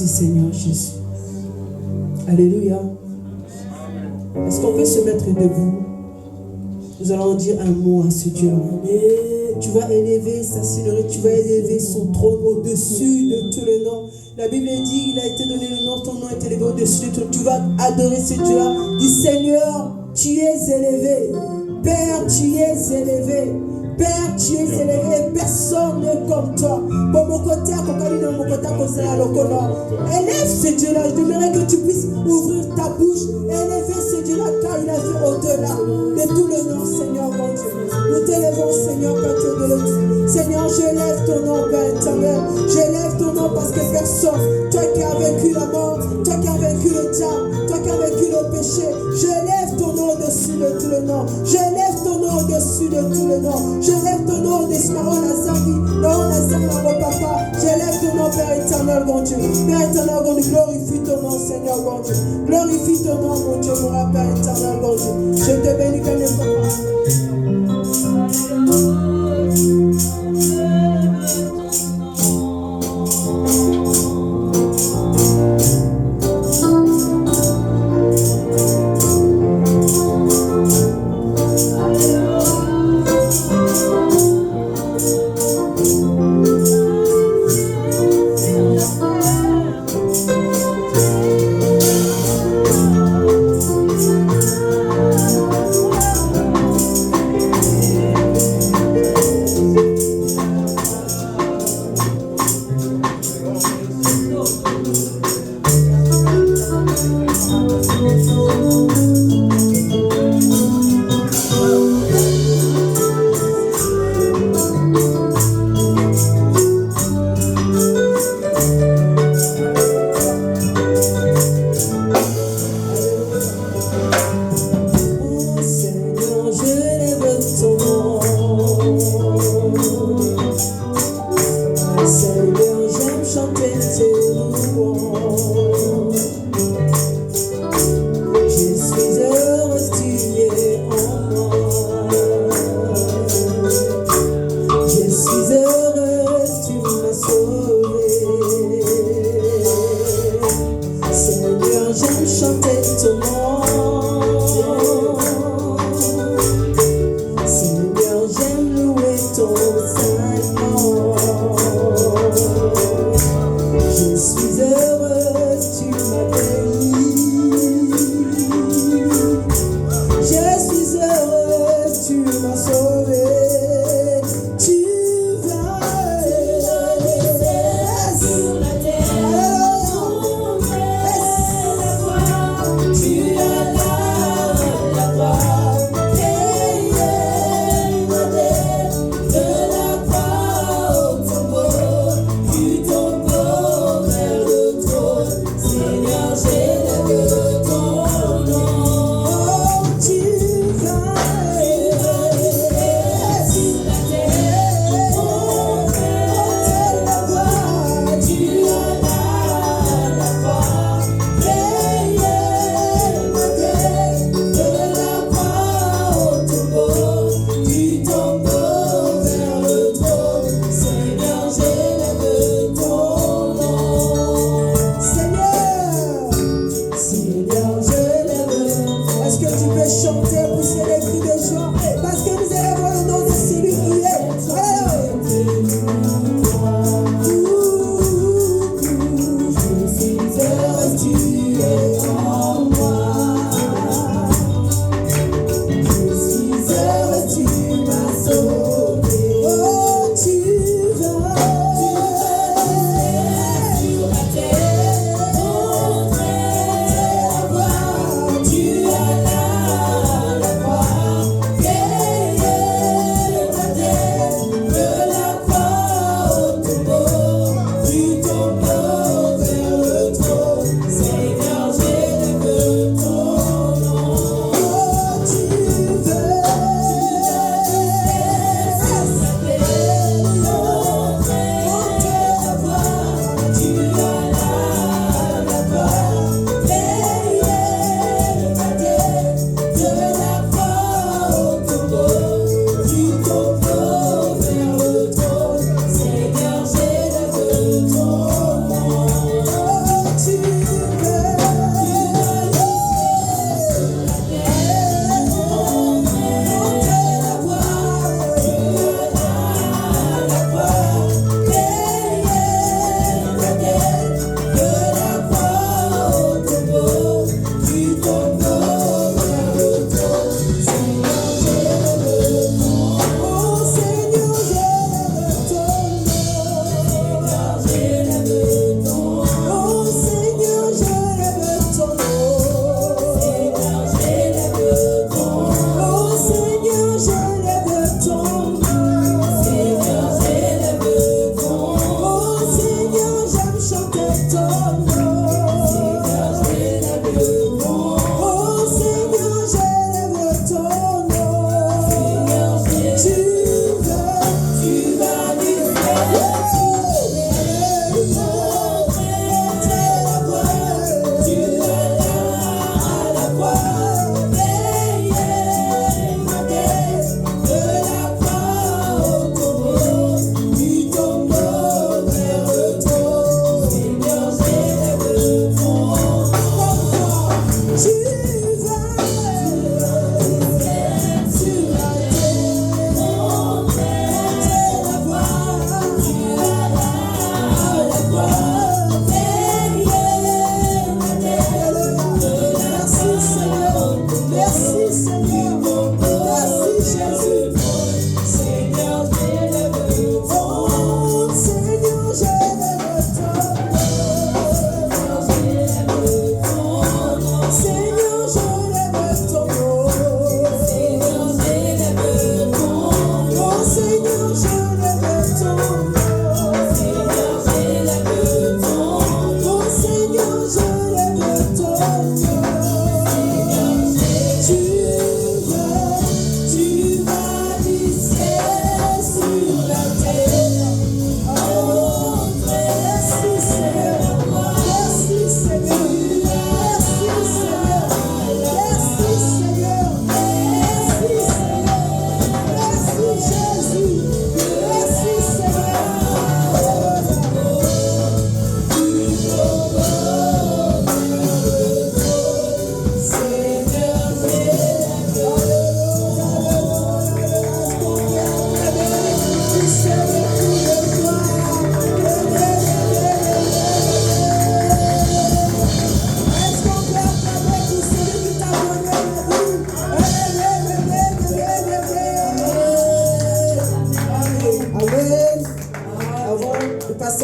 Merci Seigneur Jésus. Alléluia. Est-ce qu'on peut se mettre debout? Nous allons dire un mot à ce Dieu. Tu vas élever sa seigneurie, tu vas élever son trône au-dessus de tous les noms. La Bible dit, il a été donné le nom, ton nom est élevé au-dessus de tout. Tu vas adorer ce Dieu-là. Dis Seigneur, tu es élevé. Père, tu es élevé. Père, tu es élevé, personne n'est comme toi. Pour mon côté, élève ce Dieu-là. Je demanderais que tu puisses ouvrir ta bouche, élever ce Dieu-là, car il a fait au-delà de tout le nom, Seigneur, mon Dieu. Nous t'élèvons, Seigneur, Père de l'autre. Seigneur, j'élève ton nom, Père éternel. J'élève ton nom parce que personne, toi qui as vaincu la mort, toi qui as vaincu le diable, toi qui as vaincu le péché, j'élève ton nom au-dessus de tout le nom. J'élève ton nom au-dessus de tout le nom. J'élève ton nom au-dessus de papa. J'élève ton nom, Père éternel, mon Dieu. Père éternel, mon Dieu, glorifie ton nom, Seigneur, mon Dieu. Glorifie ton nom, mon Dieu, mon Père éternel, mon Dieu. Je te bénis comme les papas.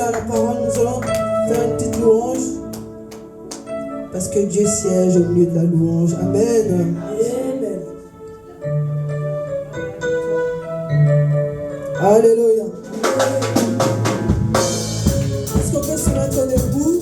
à la parole, nous allons faire une petite louange. Parce que Dieu siège au milieu de la louange. Amen. Amen. Alléluia. Est-ce qu'on peut se mettre debout?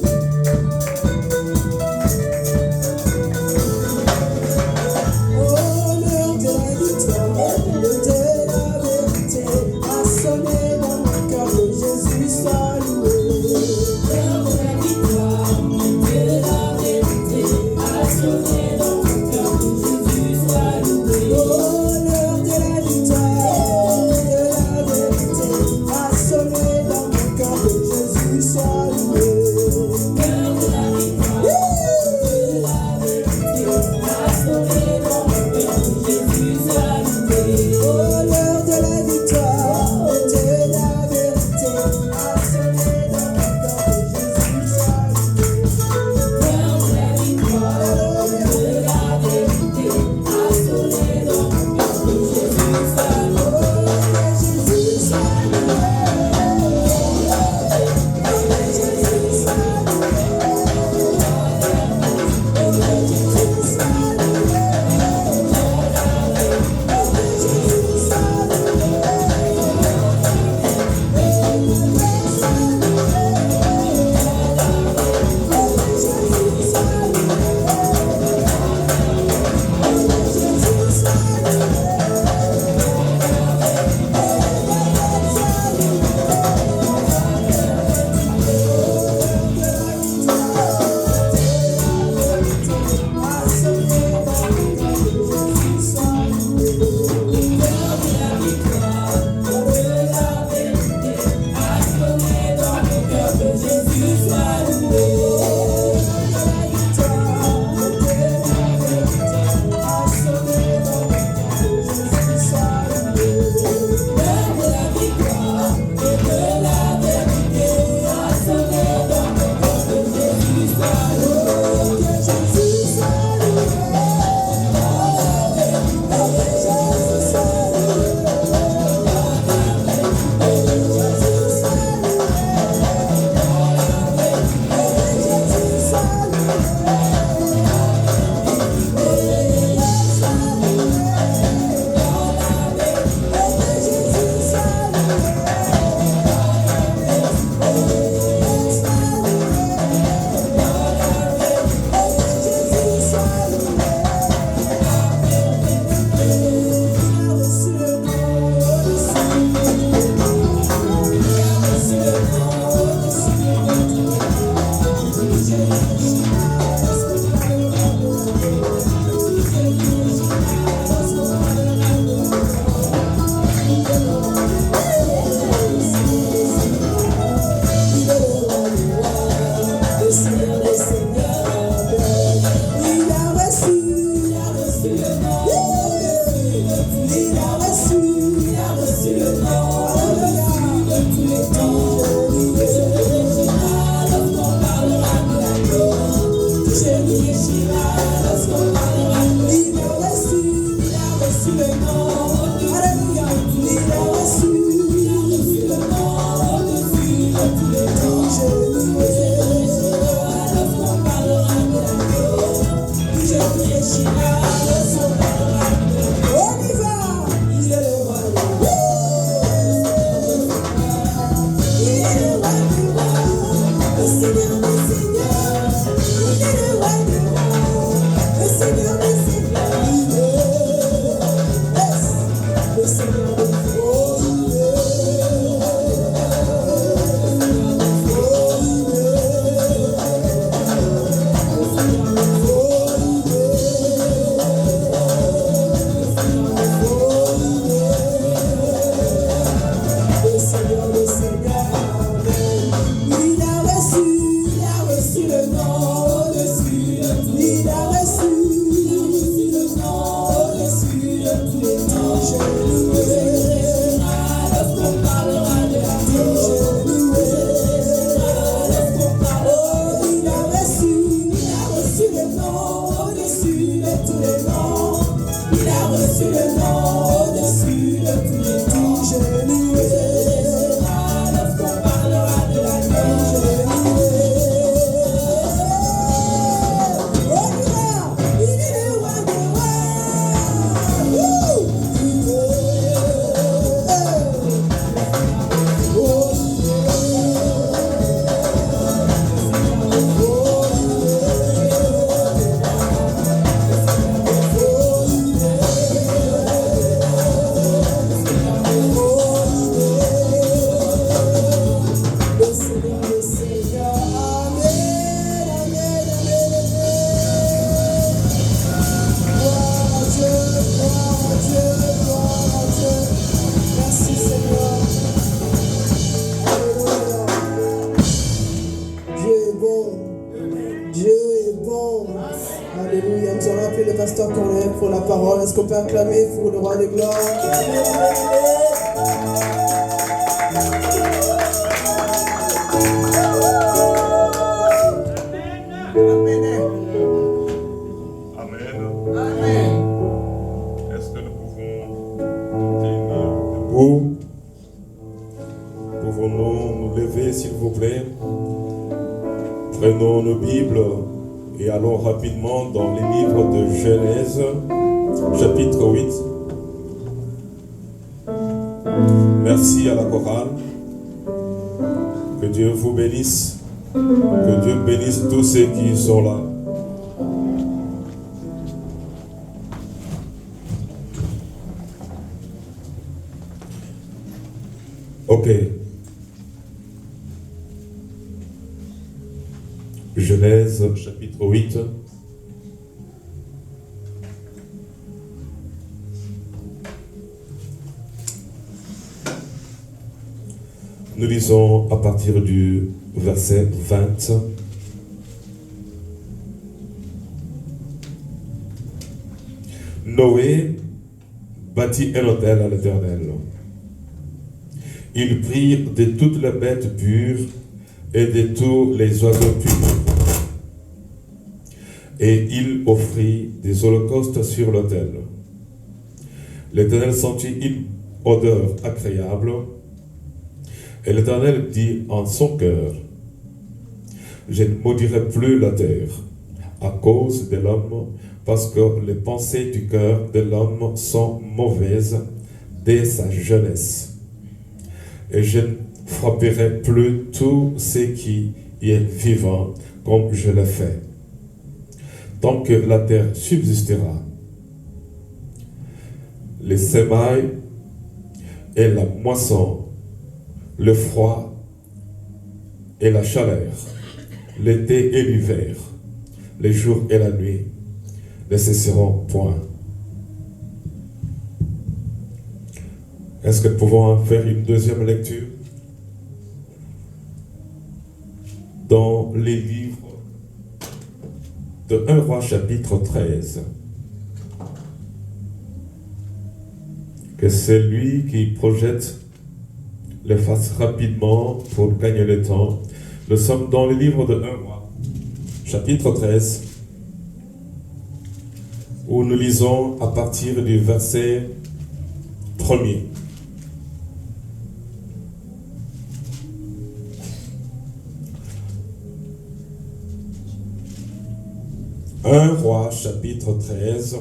J'ai toi qu'on lève pour la parole. Est-ce qu'on peut acclamer pour le roi de gloire? Pouvons-nous nous lever, s'il vous plaît? Prenons nos Bibles et allons rapidement dans les livres de Genèse, chapitre 8. Merci à la chorale. Que Dieu vous bénisse. Que Dieu bénisse tous ceux qui sont là. Ok. Genèse, chapitre 8. Nous lisons à partir du verset 20. Noé bâtit un autel à l'Éternel. Ils prirent de toutes les bêtes pures et de tous les oiseaux purs. Et il offrit des holocaustes sur l'autel. L'Éternel sentit une odeur agréable. Et l'Éternel dit en son cœur, je ne maudirai plus la terre à cause de l'homme, parce que les pensées du cœur de l'homme sont mauvaises dès sa jeunesse. Et je ne frapperai plus tout ce qui est vivant comme je l'ai fait. Tant que la terre subsistera, les semailles et la moisson, le froid et la chaleur, l'été et l'hiver, les jours et la nuit ne cesseront point. Est-ce que nous pouvons faire une deuxième lecture? Dans les livres de 1 Roi chapitre 13. Que celui qui projette le fasse rapidement pour gagner le temps. Nous sommes dans le livre de 1 Roi chapitre 13, où nous lisons à partir du verset 1er. Un Roi, chapitre 13.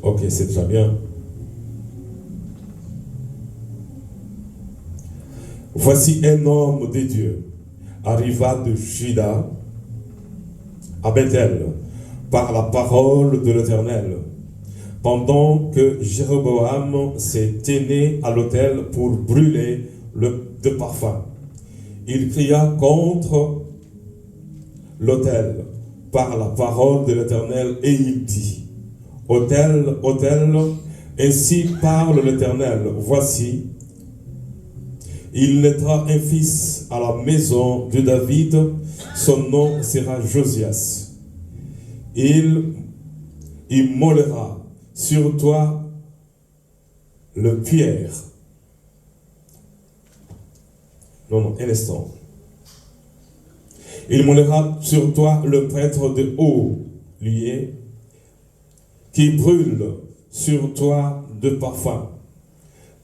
Ok, c'est déjà bien. Voici un homme de Dieu arriva de Juda à Bethel par la parole de l'Éternel, pendant que Jéroboam s'est tenu à l'autel pour brûler de parfum. Il cria contre l'autel par la parole de l'Éternel et il dit, autel, autel, ainsi parle l'Éternel, voici, il naîtra un fils à la maison de David, son nom sera Josias. Il immolera sur toi le pierre. Non, un instant. Il mollera sur toi le prêtre de haut lié, qui brûle sur toi de parfum,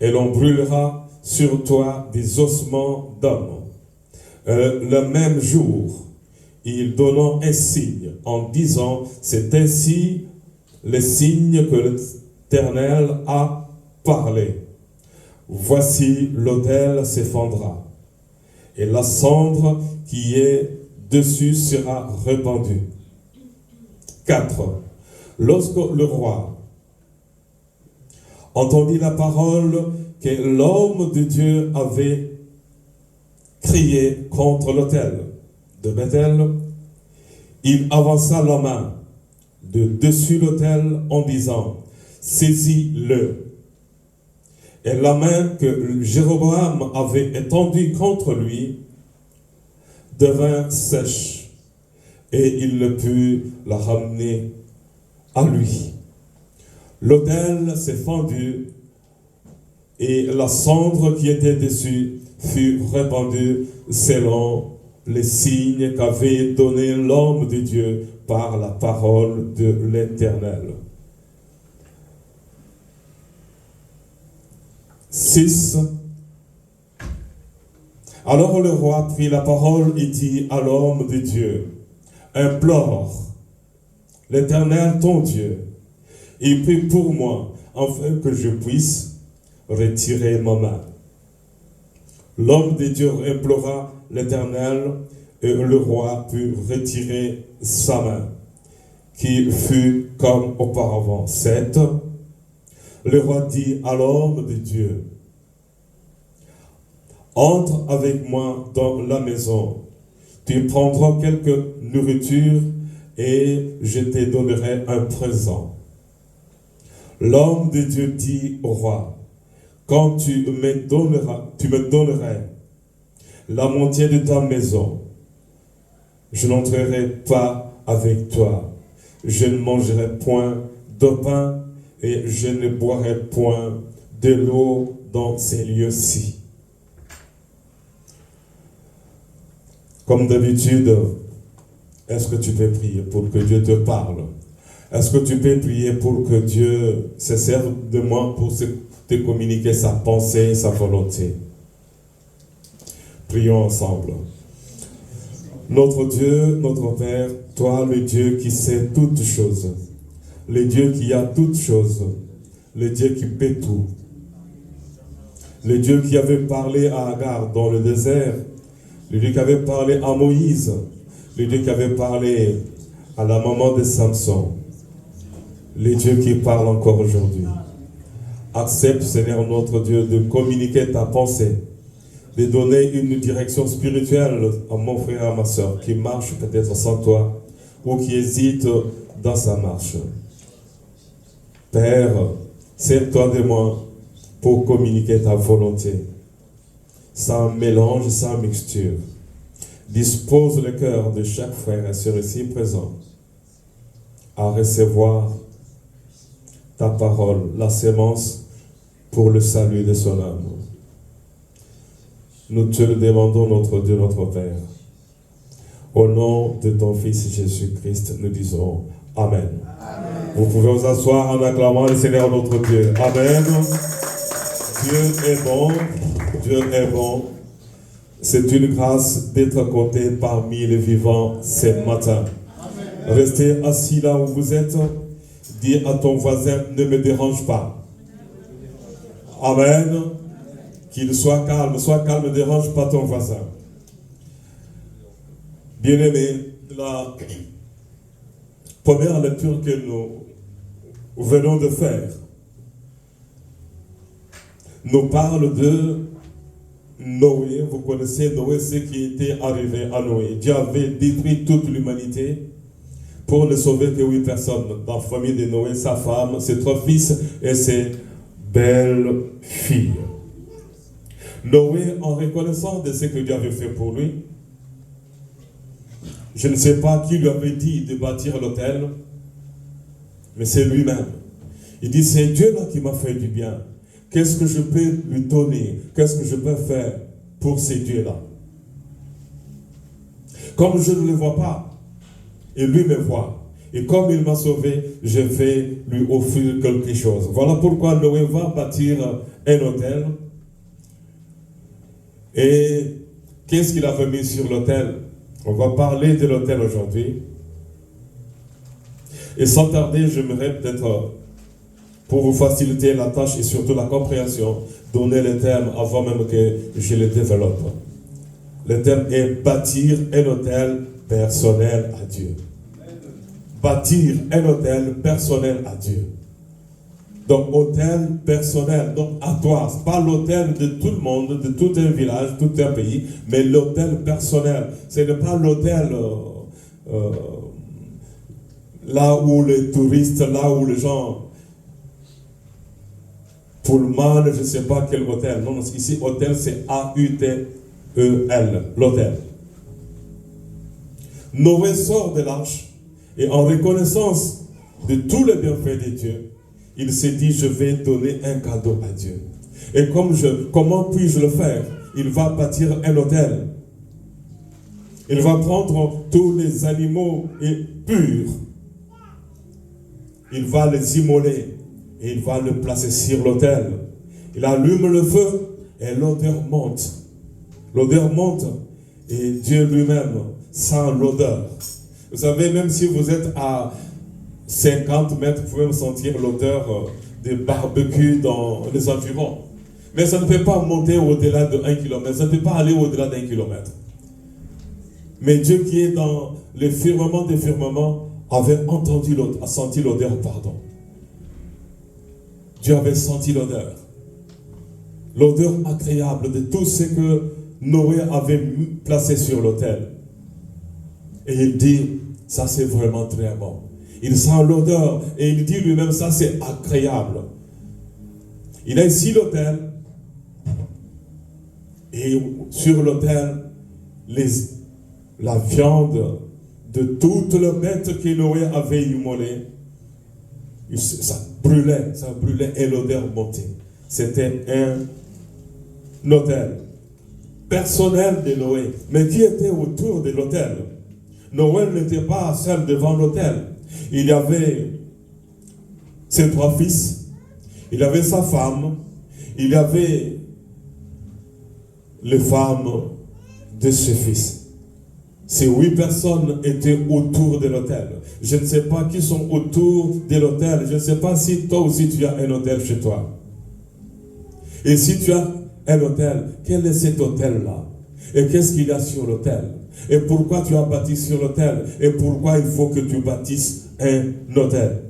et l'on brûlera sur toi des ossements d'hommes. Le même jour, il donna un signe en disant, c'est ainsi le signe que l'Éternel a parlé. Voici l'autel s'effondra, et la cendre qui est dessus sera répandue. 4. Lorsque le roi entendit la parole que l'homme de Dieu avait crié contre l'autel de Bethel, il avança la main de dessus l'autel en disant, saisis-le. Et la main que Jéroboam avait étendue contre lui devint sèche. et il ne put la ramener à lui. L'autel s'est fendu et la cendre qui était dessus fut répandue selon les signes qu'avait donné l'homme de Dieu par la parole de l'Éternel. 6. Alors le roi prit la parole et dit à l'homme de Dieu, implore l'Éternel ton Dieu, et prie pour moi, afin que je puisse retirer ma main. L'homme de Dieu implora l'Éternel, et le roi put retirer sa main, qui fut comme auparavant. 7. Le roi dit à l'homme de Dieu, entre avec moi dans la maison, tu prendras quelque nourriture et je te donnerai un présent. L'homme de Dieu dit au roi, quand tu me donnerais la moitié de ta maison, je n'entrerai pas avec toi, je ne mangerai point de pain et je ne boirai point de l'eau dans ces lieux-ci. Comme d'habitude, est-ce que tu peux prier pour que Dieu te parle? Est-ce que tu peux prier pour que Dieu se serve de moi pour te communiquer sa pensée et sa volonté? Prions ensemble. Notre Dieu, notre Père, toi le Dieu qui sait toutes choses, le Dieu qui a toutes choses, le Dieu qui peut tout, le Dieu qui avait parlé à Agar dans le désert, le Dieu qui avait parlé à Moïse, le Dieu qui avait parlé à la maman de Samson, le Dieu qui parle encore aujourd'hui. Accepte, Seigneur notre Dieu, de communiquer ta pensée, de donner une direction spirituelle à mon frère et à ma soeur qui marche peut-être sans toi ou qui hésite dans sa marche. Père, sers-toi de moi pour communiquer ta volonté, sans mélange, sans mixture. Dispose le cœur de chaque frère et sœur ici présent à recevoir ta parole, la sémence pour le salut de son âme. Nous te le demandons, notre Dieu, notre Père. Au nom de ton Fils Jésus-Christ, nous disons Amen. Amen. Vous pouvez vous asseoir en acclamant le Seigneur notre Dieu. Amen. Dieu est bon. Dieu est bon. C'est une grâce d'être compté parmi les vivants ce matin. Amen. Restez assis là où vous êtes. Dis à ton voisin, ne me dérange pas. Amen. Qu'il soit calme, ne dérange pas ton voisin. Bien-aimés, la première lecture que nous venons de faire nous parle de Noé. Vous connaissez Noé, ce qui était arrivé à Noé. Dieu avait détruit toute l'humanité pour ne sauver que 8 personnes dans la famille de Noé, sa femme, ses 3 fils et ses belles filles. Noé, en reconnaissant de ce que Dieu avait fait pour lui, je ne sais pas qui lui avait dit de bâtir l'autel, mais c'est lui-même. Il dit, c'est Dieu là qui m'a fait du bien. Qu'est-ce que je peux lui donner? Qu'est-ce que je peux faire pour ces dieux-là? Comme je ne le vois pas, et lui me voit, et comme il m'a sauvé, je vais lui offrir quelque chose. Voilà pourquoi Noé va bâtir un autel. Et qu'est-ce qu'il avait mis sur l'autel? On va parler de l'autel aujourd'hui. Et sans tarder, j'aimerais peut-être, pour vous faciliter la tâche et surtout la compréhension, donner le terme avant même que je le développe. Le terme est bâtir un autel personnel à Dieu. Bâtir un autel personnel à Dieu. Donc, autel personnel, donc à toi. Ce n'est pas l'autel de tout le monde, de tout un village, tout un pays, mais l'autel personnel. Ce n'est pas l'autel là où les touristes, là où les gens, Pullman, je ne sais pas quel hôtel. Non, ici, hôtel, c'est A-U-T-E-L, l'hôtel. Noé sort de l'arche et en reconnaissance de tous les bienfaits de Dieu, il s'est dit, je vais donner un cadeau à Dieu. Et comment puis-je le faire? Il va bâtir un autel. Il va prendre tous les animaux purs. Il va les immoler et il va le placer sur l'autel. Il allume le feu et l'odeur monte. L'odeur monte et Dieu lui-même sent l'odeur. Vous savez, même si vous êtes à 50 mètres, vous pouvez sentir l'odeur des barbecues dans les environs. Mais ça ne peut pas monter au-delà de 1 km. Ça ne peut pas aller au-delà d'1 kilomètre. Mais Dieu qui est dans le firmament des firmaments avait senti l'odeur, pardon. Dieu avait senti l'odeur. L'odeur agréable de tout ce que Noé avait placé sur l'autel. Et il dit, ça c'est vraiment très bon. Il sent l'odeur et il dit lui-même, ça c'est agréable. Il a ici l'autel. Et sur l'autel, la viande de toutes les bêtes que Noé avait immolées, ça brûlait et l'odeur montait. C'était un autel personnel de Noé. Mais qui était autour de l'autel? Noé n'était pas seul devant l'autel. Il y avait ses 3 fils, il y avait sa femme, il y avait les femmes de ses fils. Ces 8 personnes étaient autour de l'autel. Je ne sais pas qui sont autour de l'autel. Je ne sais pas si toi aussi tu as un autel chez toi. Et si tu as un autel, quel est cet autel-là? Et qu'est-ce qu'il y a sur l'autel? Et pourquoi tu as bâti sur l'autel? Et pourquoi il faut que tu bâtisses un autel?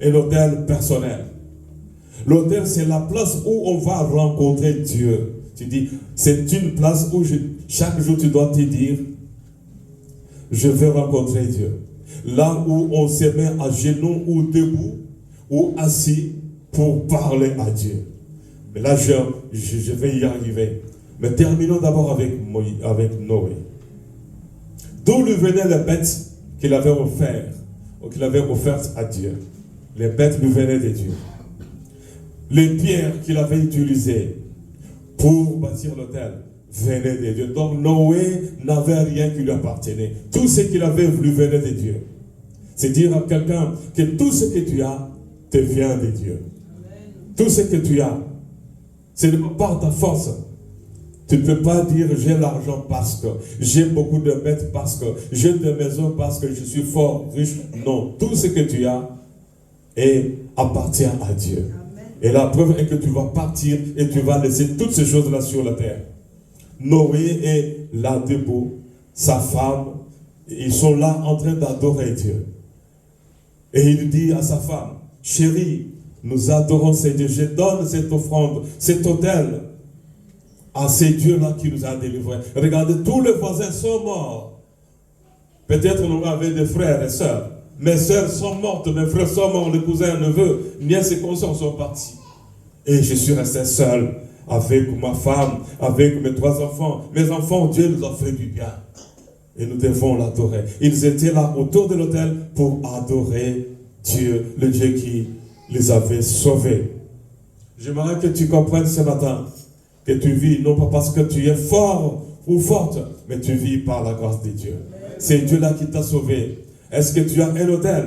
Un autel personnel. L'autel, c'est la place où on va rencontrer Dieu. Tu dis, c'est une place où chaque jour tu dois te dire, je vais rencontrer Dieu. Là où on se met à genoux ou debout ou assis pour parler à Dieu. Mais là, je vais y arriver. Mais terminons d'abord avec Noé. D'où lui venaient les bêtes qu'il avait offertes à Dieu. Les bêtes lui venaient de Dieu. Les pierres qu'il avait utilisées pour bâtir l'autel venaient de Dieu. Donc Noé n'avait rien qui lui appartenait. Tout ce qu'il avait lui venait de Dieu. C'est dire à quelqu'un que tout ce que tu as te vient de Dieu. Tout ce que tu as, c'est par ta force. Tu ne peux pas dire j'ai l'argent parce que j'ai beaucoup de bêtes, parce que j'ai des maisons, parce que je suis fort, riche. Non, tout ce que tu as appartient à Dieu. Et la preuve est que tu vas partir et tu vas laisser toutes ces choses-là sur la terre. Noé est là debout, sa femme, ils sont là en train d'adorer Dieu. Et il dit à sa femme, chérie, nous adorons ces dieux, je donne cette offrande, cet autel à ces dieux-là qui nous a délivrés. Regardez, tous les voisins sont morts. Peut-être nous avons des frères et sœurs. Mes sœurs sont mortes, mes frères sont morts, les cousins, neveux, nièces et consorts sont partis. Et je suis resté seul avec ma femme, avec mes 3 enfants. Mes enfants, Dieu nous a fait du bien. Et nous devons l'adorer. Ils étaient là autour de l'autel pour adorer Dieu, le Dieu qui les avait sauvés. J'aimerais que tu comprennes ce matin que tu vis, non pas parce que tu es fort ou forte, mais tu vis par la grâce de Dieu. C'est Dieu-là qui t'a sauvé. Est-ce que tu as un autel?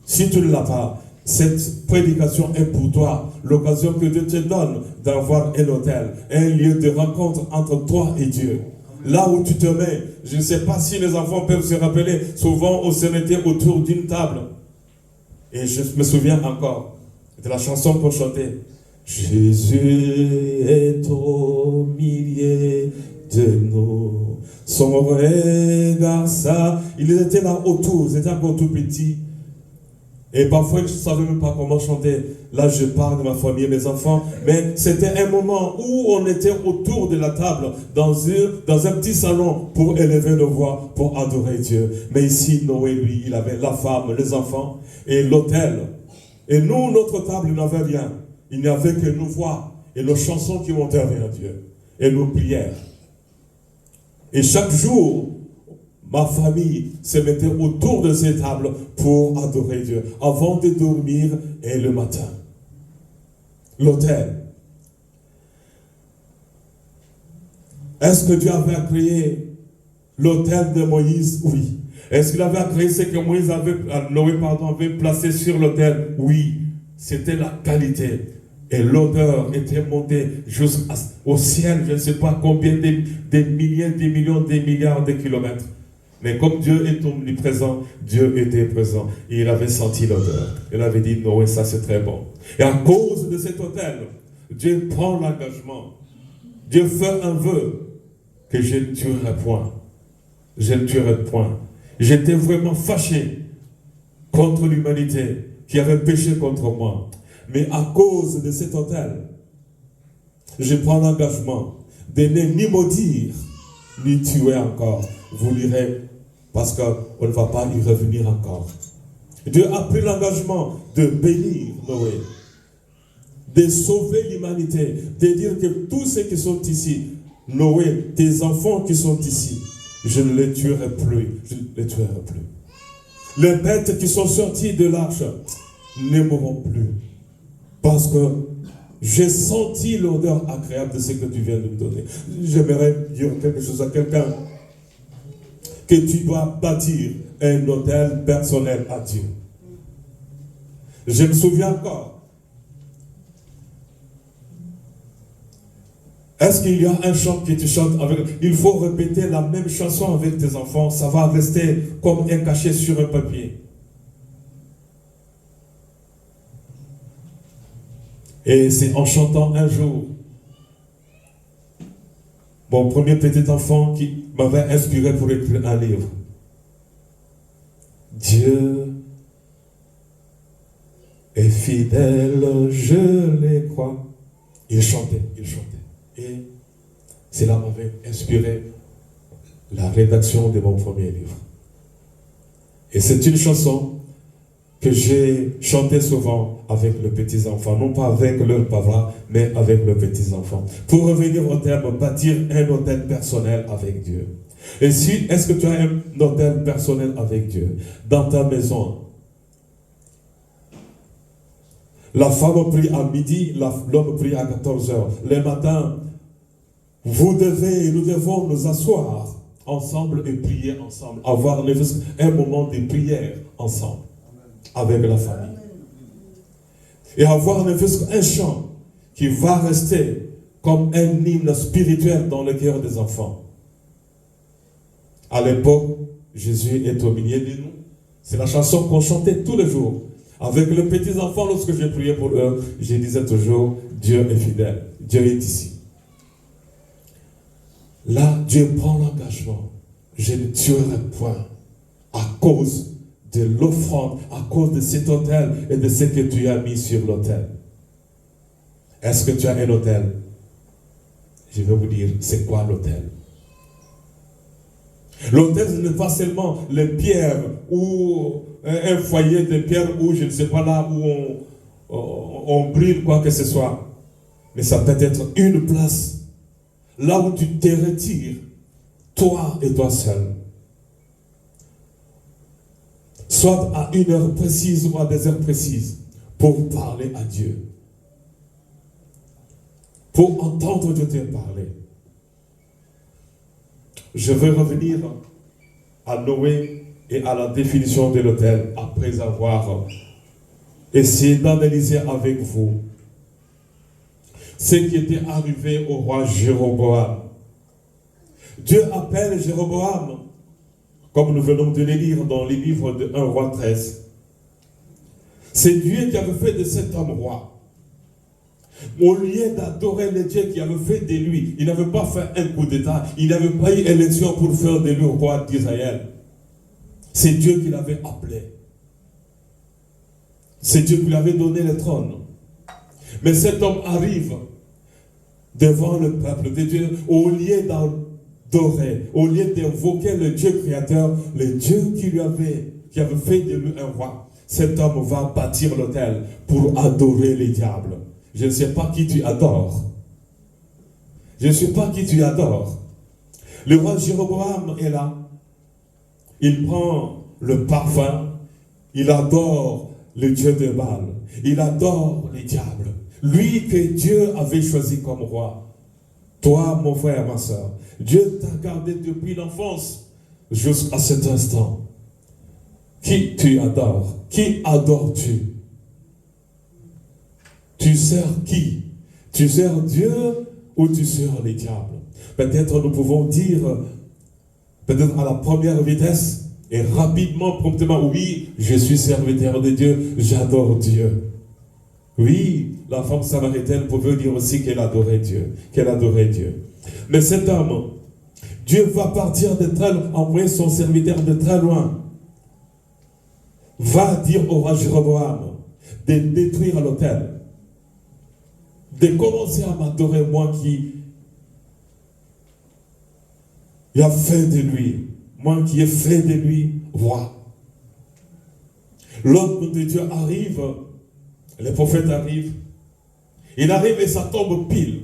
Si tu ne l'as pas, cette prédication est pour toi. L'occasion que Dieu te donne d'avoir un autel, un lieu de rencontre entre toi et Dieu. Là où tu te mets, je ne sais pas si les enfants peuvent se rappeler, souvent on se mettait autour d'une table. Et je me souviens encore de la chanson qu'on chantait. Jésus est au milieu de nous. Son regard, ça, il était là autour, ils étaient encore tout petits. Et parfois, je ne savais même pas comment chanter. Là, je parle de ma famille, mes enfants. Mais c'était un moment où on était autour de la table, dans un petit salon, pour élever nos voix, pour adorer Dieu. Mais ici, Noé, lui, il avait la femme, les enfants et l'autel. Et nous, notre table n'avait rien. Il n'y avait que nos voix et nos chansons qui montaient vers Dieu. Et nos prières. Et chaque jour, ma famille se mettait autour de ces tables pour adorer Dieu, avant de dormir et le matin. L'autel. Est-ce que Dieu avait créé l'autel de Moïse? Oui. Est-ce qu'il avait créé ce que Noé avait placé sur l'autel? Oui. C'était la qualité. Et l'odeur était montée jusqu'au ciel, je ne sais pas combien, des milliers, des millions, des milliards de kilomètres. Mais comme Dieu est omniprésent, Dieu était présent. Et il avait senti l'odeur. Il avait dit, Noé, ça c'est très bon. Et à cause de cet autel, Dieu prend l'engagement. Dieu fait un vœu que je ne tuerai point. Je ne tuerai point. J'étais vraiment fâché contre l'humanité qui avait péché contre moi. Mais à cause de cet autel, je prends l'engagement de ni maudire, ni tuer encore. Vous lirez, parce qu'on ne va pas y revenir encore. Dieu a pris l'engagement de bénir Noé, de sauver l'humanité, de dire que tous ceux qui sont ici, Noé, tes enfants qui sont ici, je ne les tuerai plus. Je ne les tuerai plus. Les bêtes qui sont sorties de l'arche ne mourront plus. Parce que j'ai senti l'odeur agréable de ce que tu viens de me donner. J'aimerais dire quelque chose à quelqu'un. Que tu dois bâtir un autel personnel à Dieu. Je me souviens encore. Est-ce qu'il y a un chant que tu chantes avec? Il faut répéter la même chanson avec tes enfants. Ça va rester comme un cachet sur un papier. Et c'est en chantant un jour, mon premier petit enfant qui m'avait inspiré pour écrire un livre. Dieu est fidèle, je le crois. Il chantait. Et cela m'avait inspiré la rédaction de mon premier livre. Et c'est une chanson que j'ai chanté souvent avec les petits-enfants, non pas avec leurs parents, mais avec les petits-enfants. Pour revenir au terme, bâtir un hôtel personnel avec Dieu. Et si, est-ce que tu as un hôtel personnel avec Dieu? Dans ta maison, la femme prie à midi, l'homme prie à 14 heures. Le matin, nous devons nous asseoir ensemble et prier ensemble. Avoir un moment de prière ensemble. Avec la famille. Et avoir un chant qui va rester comme un hymne spirituel dans le cœur des enfants. À l'époque, Jésus est au milieu de nous. C'est la chanson qu'on chantait tous les jours. Avec les petits enfants, lorsque j'ai prié pour eux, je disais toujours, Dieu est fidèle. Dieu est ici. Là, Dieu prend l'engagement. Je ne tuerai point à cause de l'offrande, à cause de cet autel et de ce que tu as mis sur l'autel. Est-ce que tu as un autel? Je vais vous dire, c'est quoi l'autel? L'autel, ce n'est pas seulement les pierres ou un foyer de pierres où je ne sais pas là où on brûle quoi que ce soit. Mais ça peut être une place là où tu te retires, toi et toi seul. Soit à une heure précise ou à des heures précises, pour parler à Dieu. Pour entendre Dieu te parler. Je vais revenir à Noé et à la définition de l'autel après avoir essayé d'analyser avec vous ce qui était arrivé au roi Jéroboam. Dieu appelle Jéroboam, comme nous venons de le lire dans les livres de 1 roi 13. C'est Dieu qui avait fait de cet homme roi. Au lieu d'adorer le Dieu qui avait fait de lui, il n'avait pas fait un coup d'état, il n'avait pas eu élection pour faire de lui roi d'Israël. C'est Dieu qui l'avait appelé. C'est Dieu qui lui avait donné le trône. Mais cet homme arrive devant le peuple de Dieu, au lieu d'adorer, au lieu d'invoquer le Dieu créateur, le Dieu qui avait fait de lui un roi. Cet homme va bâtir l'autel pour adorer les diables. Je ne sais pas qui tu adores. Je ne sais pas qui tu adores. Le roi Jéroboam est là. il prend le parfum, il adore le dieu de Baal, il adore les diables. Lui que Dieu avait choisi comme roi. Toi, mon frère, ma soeur, Dieu t'a gardé depuis l'enfance jusqu'à cet instant. Qui tu adores? Qui adores-tu? Tu sers qui? Tu sers Dieu ou tu sers les diables? Peut-être nous pouvons dire, peut-être à la première vitesse, et rapidement, promptement, oui, je suis serviteur de Dieu, j'adore Dieu. Oui, la femme samaritaine pouvait dire aussi qu'elle adorait Dieu, Mais cet homme, Dieu va partir de très loin, envoyer son serviteur de très loin. Va dire au roi Jéroboam de détruire l'autel, de commencer à m'adorer, moi qui a fait de lui, moi qui ai fait de lui roi. L'homme de Dieu arrive, le prophète arrive, il arrive et ça tombe pile.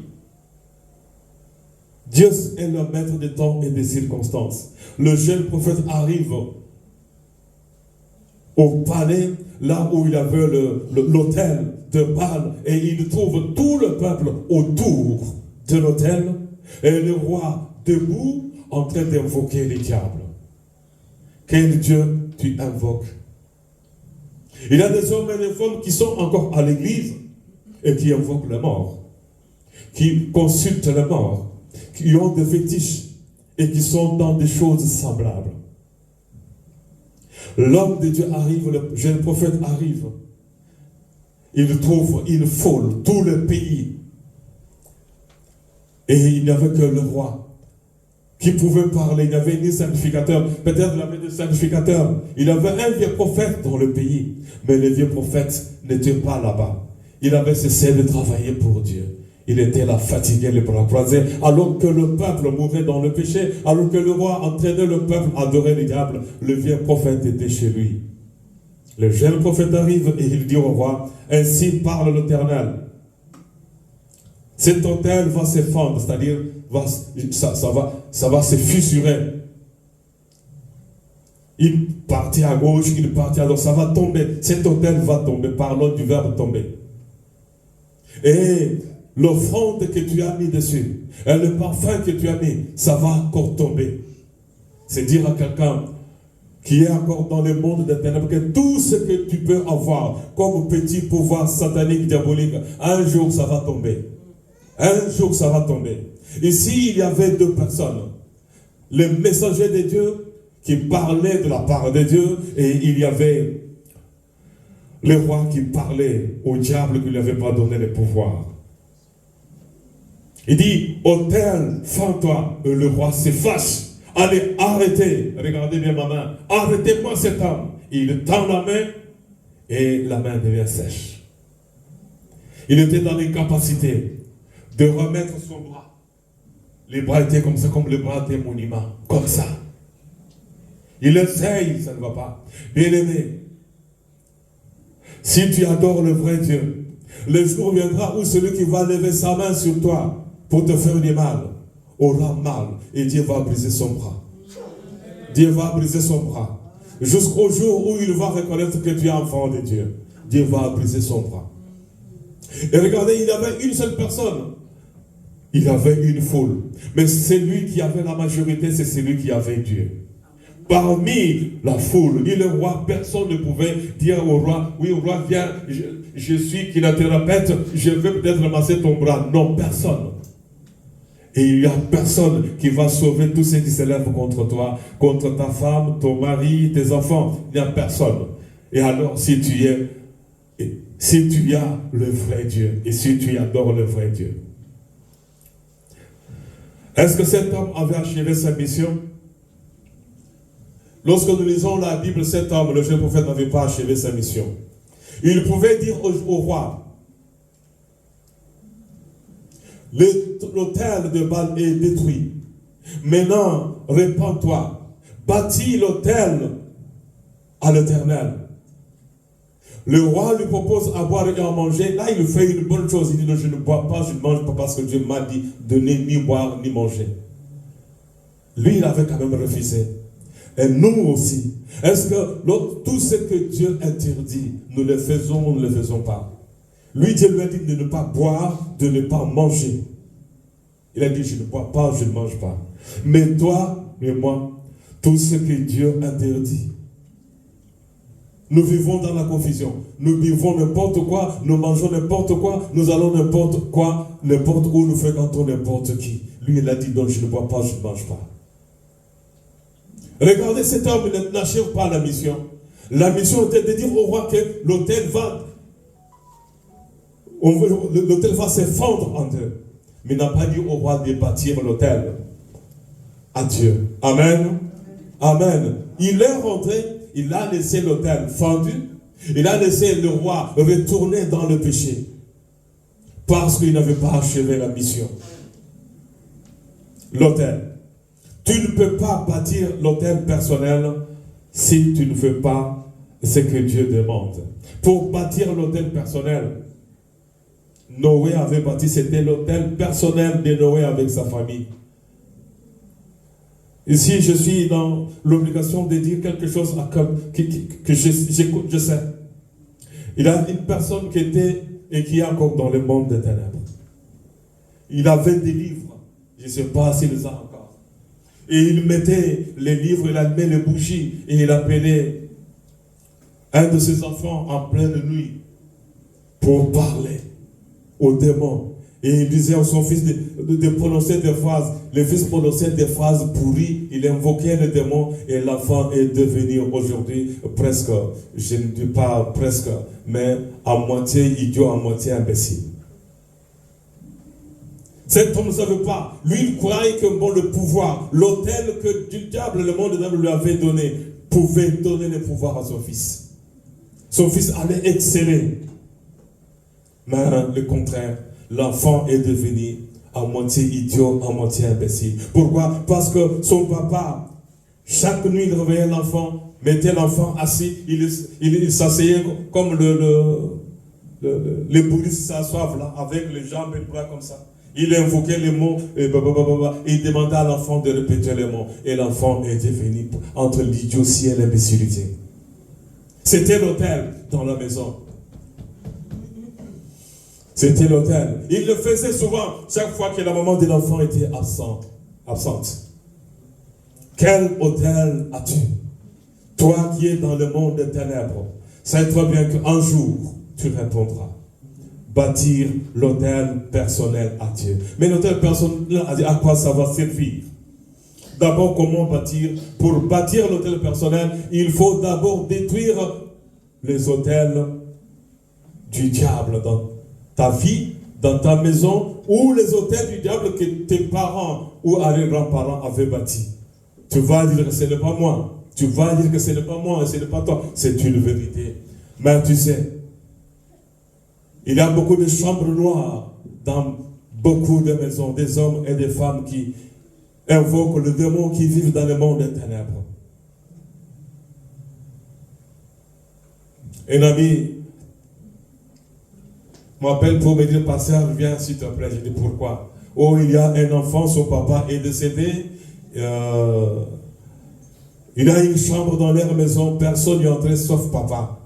Dieu est le maître des temps et des circonstances. Le jeune prophète arrive au palais, là où il avait l'autel de Baal, et il trouve tout le peuple autour de l'autel, et le roi debout en train d'invoquer les diables. Quel Dieu tu invoques? Il y a des hommes et des femmes qui sont encore à l'église et qui invoquent les morts, qui consultent les morts, qui ont des fétiches et qui sont dans des choses semblables. L'homme de Dieu arrive, le jeune prophète arrive. Il trouve, il frôle tout le pays. Et il n'y avait que le roi qui pouvait parler. Il n'y avait ni sacrificateur. Peut-être il avait des sacrificateurs. Il avait un vieux prophète dans le pays. Mais le vieux prophète n'était pas là-bas. Il avait cessé de travailler pour Dieu. Il était là fatigué, les bras croisés, alors que le peuple mourait dans le péché, alors que le roi entraînait le peuple à adorer le diable. Le vieux prophète était chez lui. Le jeune prophète arrive et il dit au roi, ainsi parle l'Éternel. Cet autel va se fendre, c'est-à-dire ça va se fissurer. Il partit à gauche, il partit à droite, ça va tomber. Cet autel va tomber, parlons du verbe tomber. Et l'offrande que tu as mis dessus, et le parfum que tu as mis, ça va encore tomber. C'est dire à quelqu'un qui est encore dans le monde des ténèbres que tout ce que tu peux avoir comme petit pouvoir satanique, diabolique, un jour ça va tomber. Un jour ça va tomber. Ici, il y avait deux personnes. Le messager de Dieu qui parlait de la part de Dieu, et il y avait le roi qui parlait au diable qui ne lui avait pas donné le pouvoir. Il dit, autel, fends-toi. Et le roi se fâche. Allez, arrêtez. Regardez bien ma main. Arrêtez-moi cet homme. Il tend la main et la main devient sèche. Il était dans l'incapacité de remettre son bras. Les bras étaient comme ça, comme le bras d'un monument. Comme ça. Il essaye, ça ne va pas. Bien-aimé, si tu adores le vrai Dieu, le jour viendra où celui qui va lever sa main sur toi pour te faire du mal aura mal et Dieu va briser son bras. Dieu va briser son bras. Jusqu'au jour où il va reconnaître que tu es enfant de Dieu. Dieu va briser son bras. Et regardez, il y avait une seule personne. Il avait une foule. Mais celui qui avait la majorité, c'est celui qui avait Dieu. Parmi la foule, ni le roi, personne ne pouvait dire au roi, oui, au roi, viens, je suis kinésithérapeute, je veux peut-être ramasser ton bras. Non, personne. Et il n'y a personne qui va sauver tous ceux qui se lèvent contre toi, contre ta femme, ton mari, tes enfants. Il n'y a personne. Et alors, si tu as le vrai Dieu, et si tu adores le vrai Dieu. Est-ce que cet homme avait achevé sa mission? Lorsque nous lisons la Bible, cet homme, le jeune prophète, n'avait pas achevé sa mission. Il pouvait dire au roi, l'autel de Baal est détruit. Maintenant, répands-toi. Bâtis l'autel à l'Éternel. Le roi lui propose à boire et à manger. Là, il fait une bonne chose. Il dit, non, je ne bois pas, je ne mange pas parce que Dieu m'a dit de ni boire ni manger. Lui, il avait quand même refusé. Et nous aussi. Est-ce que tout ce que Dieu interdit, nous le faisons ou nous ne le faisons pas? Lui, Dieu lui a dit de ne pas boire, de ne pas manger. Il a dit, je ne bois pas, je ne mange pas. Mais toi et moi, tout ce que Dieu interdit, nous vivons dans la confusion. Nous vivons n'importe quoi, nous mangeons n'importe quoi, nous allons n'importe quoi, n'importe où, nous fréquentons n'importe qui. Lui, il a dit, donc je ne bois pas, je ne mange pas. Regardez, cet homme n'achève pas la mission. La mission était de dire au roi que l'autel va s'effondrer en deux. Mais il n'a pas dit au roi de bâtir l'autel à Dieu. Amen. Amen. Il est rentré, il a laissé l'autel fendu, il a laissé le roi retourner dans le péché. Parce qu'il n'avait pas achevé la mission. L'autel. Tu ne peux pas bâtir l'autel personnel si tu ne fais pas ce que Dieu demande. Pour bâtir l'autel personnel, Noé avait bâti, c'était l'autel personnel de Noé avec sa famille. Ici, je suis dans l'obligation de dire quelque chose que je sais. Il y a une personne qui était et qui est encore dans le monde des ténèbres. Il avait des livres. Je ne sais pas s'il les a encore. Et il mettait les livres, il allumait les bougies et il appelait un de ses enfants en pleine nuit pour parler aux démons. Et il disait à son fils de prononcer des phrases. Le fils prononçait des phrases pourries. Il invoquait le démon et l'enfant est devenu aujourd'hui presque, je ne dis pas presque, mais à moitié idiot, à moitié imbécile. Cet homme ne savait pas. Lui, il croyait que le pouvoir, l'autel que du diable, le monde lui avait donné, pouvait donner le pouvoir à son fils. Son fils allait exceller. Mais le contraire, l'enfant est devenu à moitié idiot, à moitié imbécile. Pourquoi? Parce que son papa, chaque nuit, il réveillait l'enfant, mettait l'enfant assis, il s'asseyait comme les bouddhistes s'assoivent là, avec les jambes et les bras comme ça. Il invoquait les mots, et il demandait à l'enfant de répéter les mots. Et l'enfant est devenu entre l'idiotie et l'imbécilité. C'était l'autel dans la maison. C'était l'autel. Il le faisait souvent, chaque fois que la maman de l'enfant était absente. Quel autel as-tu? Toi qui es dans le monde des ténèbres, sais très bien qu'un jour, tu répondras. Bâtir l'autel personnel à Dieu. Mais l'autel personnel, à quoi ça va servir? D'abord, comment bâtir? Pour bâtir l'autel personnel, il faut d'abord détruire les autels du diable dans ta vie, dans ta maison, ou les autels du diable que tes parents ou les grands-parents avaient bâtis. Tu vas dire que ce n'est pas moi. Tu vas dire que ce n'est pas moi, ce n'est pas toi. C'est une vérité. Mais tu sais, il y a beaucoup de chambres noires dans beaucoup de maisons, des hommes et des femmes qui invoquent le démon, qui vivent dans le monde des ténèbres. Un ami m'appelle pour me dire, pasteur, viens s'il te plaît. Je dis, pourquoi? Oh, il y a un enfant, son papa est décédé. Il a une chambre dans leur maison, personne n'y est entré sauf papa.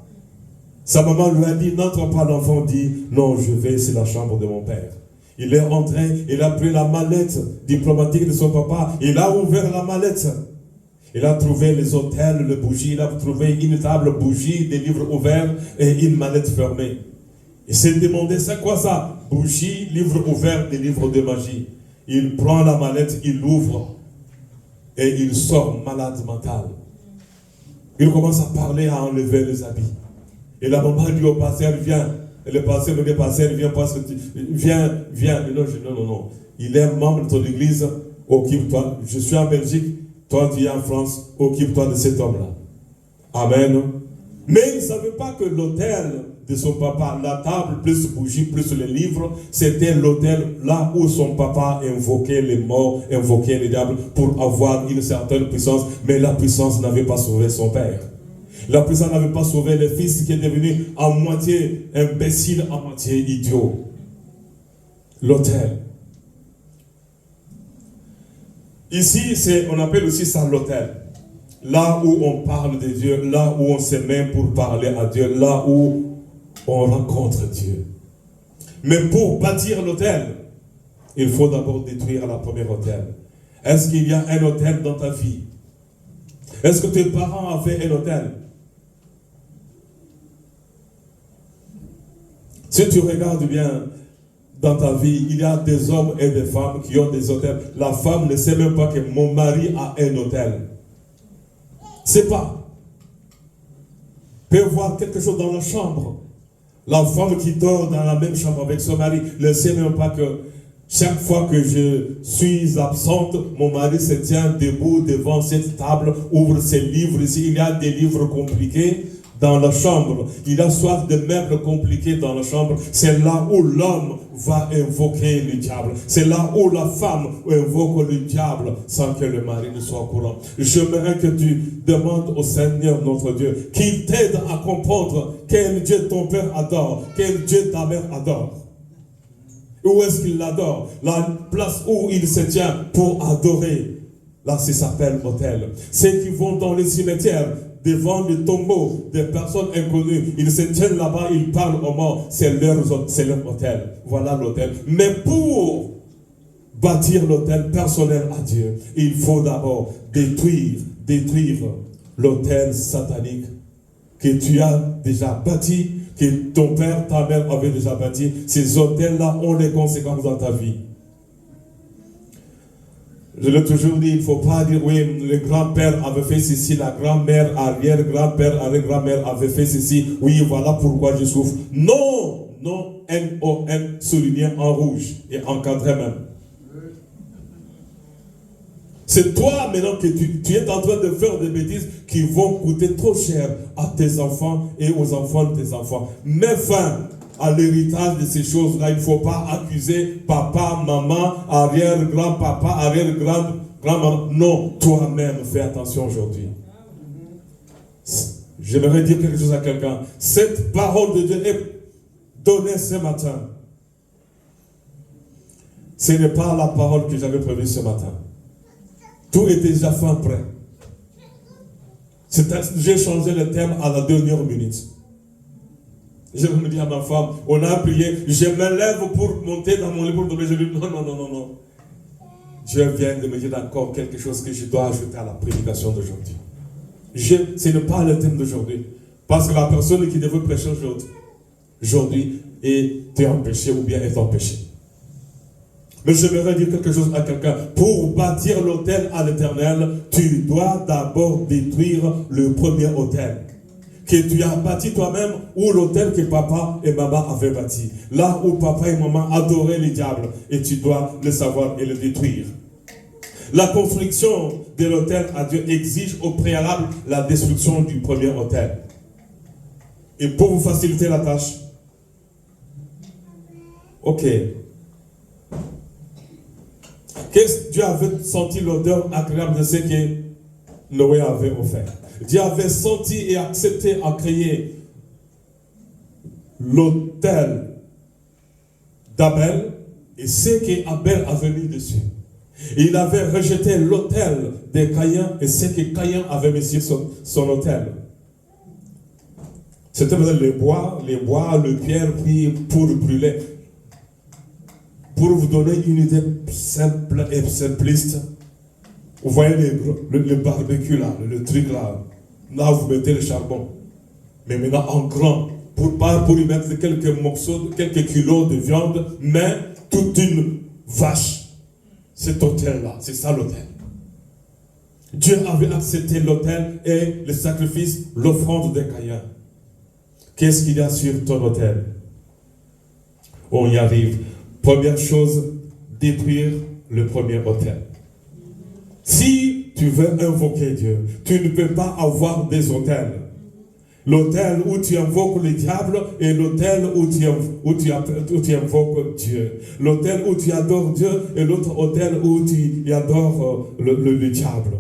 Sa maman lui a dit, n'entre pas. L'enfant dit, non, je vais, c'est la chambre de mon père. Il est entré, il a pris la mallette diplomatique de son papa, il a ouvert la mallette. Il a trouvé les autels, les bougies, il a trouvé une table bougie, des livres ouverts et une mallette fermée. Il s'est demandé, c'est quoi ça? Bougie, livre ouvert, des livres de magie. Il prend la mallette, il l'ouvre et il sort malade mental. Il commence à parler, à enlever les habits. Et la maman dit au pasteur, viens. Et le pasteur me dit, pasteur, viens, parce que viens. Non. Il est membre de ton église, occupe-toi. Je suis en Belgique, toi tu es en France, occupe-toi de cet homme-là. Amen. Mais il ne savait pas que l'autel de son papa, la table, plus bougie, plus les livres, c'était l'autel là où son papa invoquait les morts, invoquait les diables pour avoir une certaine puissance. Mais la puissance n'avait pas sauvé son père. La puissance n'avait pas sauvé le fils qui est devenu à moitié imbécile, à moitié idiot. L'autel. Ici, on appelle aussi ça l'autel. là où on parle de Dieu, là où on se met pour parler à Dieu, là où on rencontre Dieu. Mais pour bâtir l'autel, il faut d'abord détruire la première autel. Est-ce qu'il y a un autel dans ta vie? Est-ce que tes parents avaient un autel? Si tu regardes bien dans ta vie, il y a des hommes et des femmes qui ont des autels. La femme ne sait même pas que mon mari a un autel. C'est pas. Peut voir quelque chose dans la chambre. La femme qui dort dans la même chambre avec son mari ne sait même pas que chaque fois que je suis absente, mon mari se tient debout devant cette table, ouvre ses livres. Ici, il y a des livres compliqués dans la chambre. Il a soif de meubles compliqués dans la chambre. C'est là où l'homme va invoquer le diable. C'est là où la femme invoque le diable sans que le mari ne soit au courant. J'aimerais que tu demandes au Seigneur notre Dieu qu'il t'aide à comprendre quel Dieu ton père adore, quel Dieu ta mère adore. Où est-ce qu'il l'adore? La place où il se tient pour adorer. Là, ça s'appelle autel. Ceux qui vont dans les cimetières, devant le tombeau des personnes inconnues, ils se tiennent là-bas, ils parlent aux morts, c'est leur autel. Voilà l'autel. Mais pour bâtir l'autel personnel à Dieu, il faut d'abord détruire l'autel satanique que tu as déjà bâti, que ton père, ta mère avaient déjà bâti. Ces autels-là ont les conséquences dans ta vie. Je l'ai toujours dit, il ne faut pas dire, oui, le grand-père avait fait ceci, la grand-mère, arrière-grand-père, arrière-grand-mère avait fait ceci, oui, voilà pourquoi je souffre. Non, non, N-O-N, souligné en rouge et encadré même. C'est toi maintenant que tu es en train de faire des bêtises qui vont coûter trop cher à tes enfants et aux enfants de tes enfants. Mets fin à l'héritage de ces choses-là. Il ne faut pas accuser papa, maman, arrière-grand-papa, arrière-grand-maman. Non, toi-même, fais attention aujourd'hui. J'aimerais dire quelque chose à quelqu'un. Cette parole de Dieu est donnée ce matin. Ce n'est pas la parole que j'avais prévue ce matin. Tout est déjà fait prêt. J'ai changé le thème à la dernière minute. Je me dis à ma femme, on a prié, je me lève pour monter dans mon lit pour dormir. Je dis non. Dieu vient de me dire encore quelque chose que je dois ajouter à la prédication d'aujourd'hui. Ce n'est pas le thème d'aujourd'hui. Parce que la personne qui devait prêcher aujourd'hui est en péché ou bien est en péché. Mais je voudrais dire quelque chose à quelqu'un. Pour bâtir l'autel à l'Éternel, tu dois d'abord détruire le premier autel que tu as bâti toi-même, ou l'autel que papa et maman avaient bâti. Là où papa et maman adoraient les diables, et tu dois le savoir et le détruire. La construction de l'autel à Dieu exige au préalable la destruction du premier autel. Et pour vous faciliter la tâche, ok. Qu'est-ce que Dieu avait senti l'odeur agréable de ce que Noé avait offert? Dieu avait senti et accepté à créer l'autel d'Abel et ce qu'Abel avait mis dessus. Il avait rejeté l'autel de Caïn et ce que Caïn avait mis sur son autel. C'était les bois, le pierre puis pour brûler. Pour vous donner une idée simple et simpliste, vous voyez le barbecue là, le truc là. Là, vous mettez le charbon. Mais maintenant en grand. Pas pour y mettre quelques morceaux, quelques kilos de viande, mais toute une vache. Cet autel-là, c'est ça l'autel. Dieu avait accepté l'autel et le sacrifice, l'offrande de Caïn. Qu'est-ce qu'il y a sur ton autel? On y arrive. Première chose, détruire le premier autel. Si tu veux invoquer Dieu, tu ne peux pas avoir des autels. L'autel où tu invoques le diable et l'autel où tu invoques Dieu. L'autel où tu adores Dieu et l'autre autel où tu adores le diable.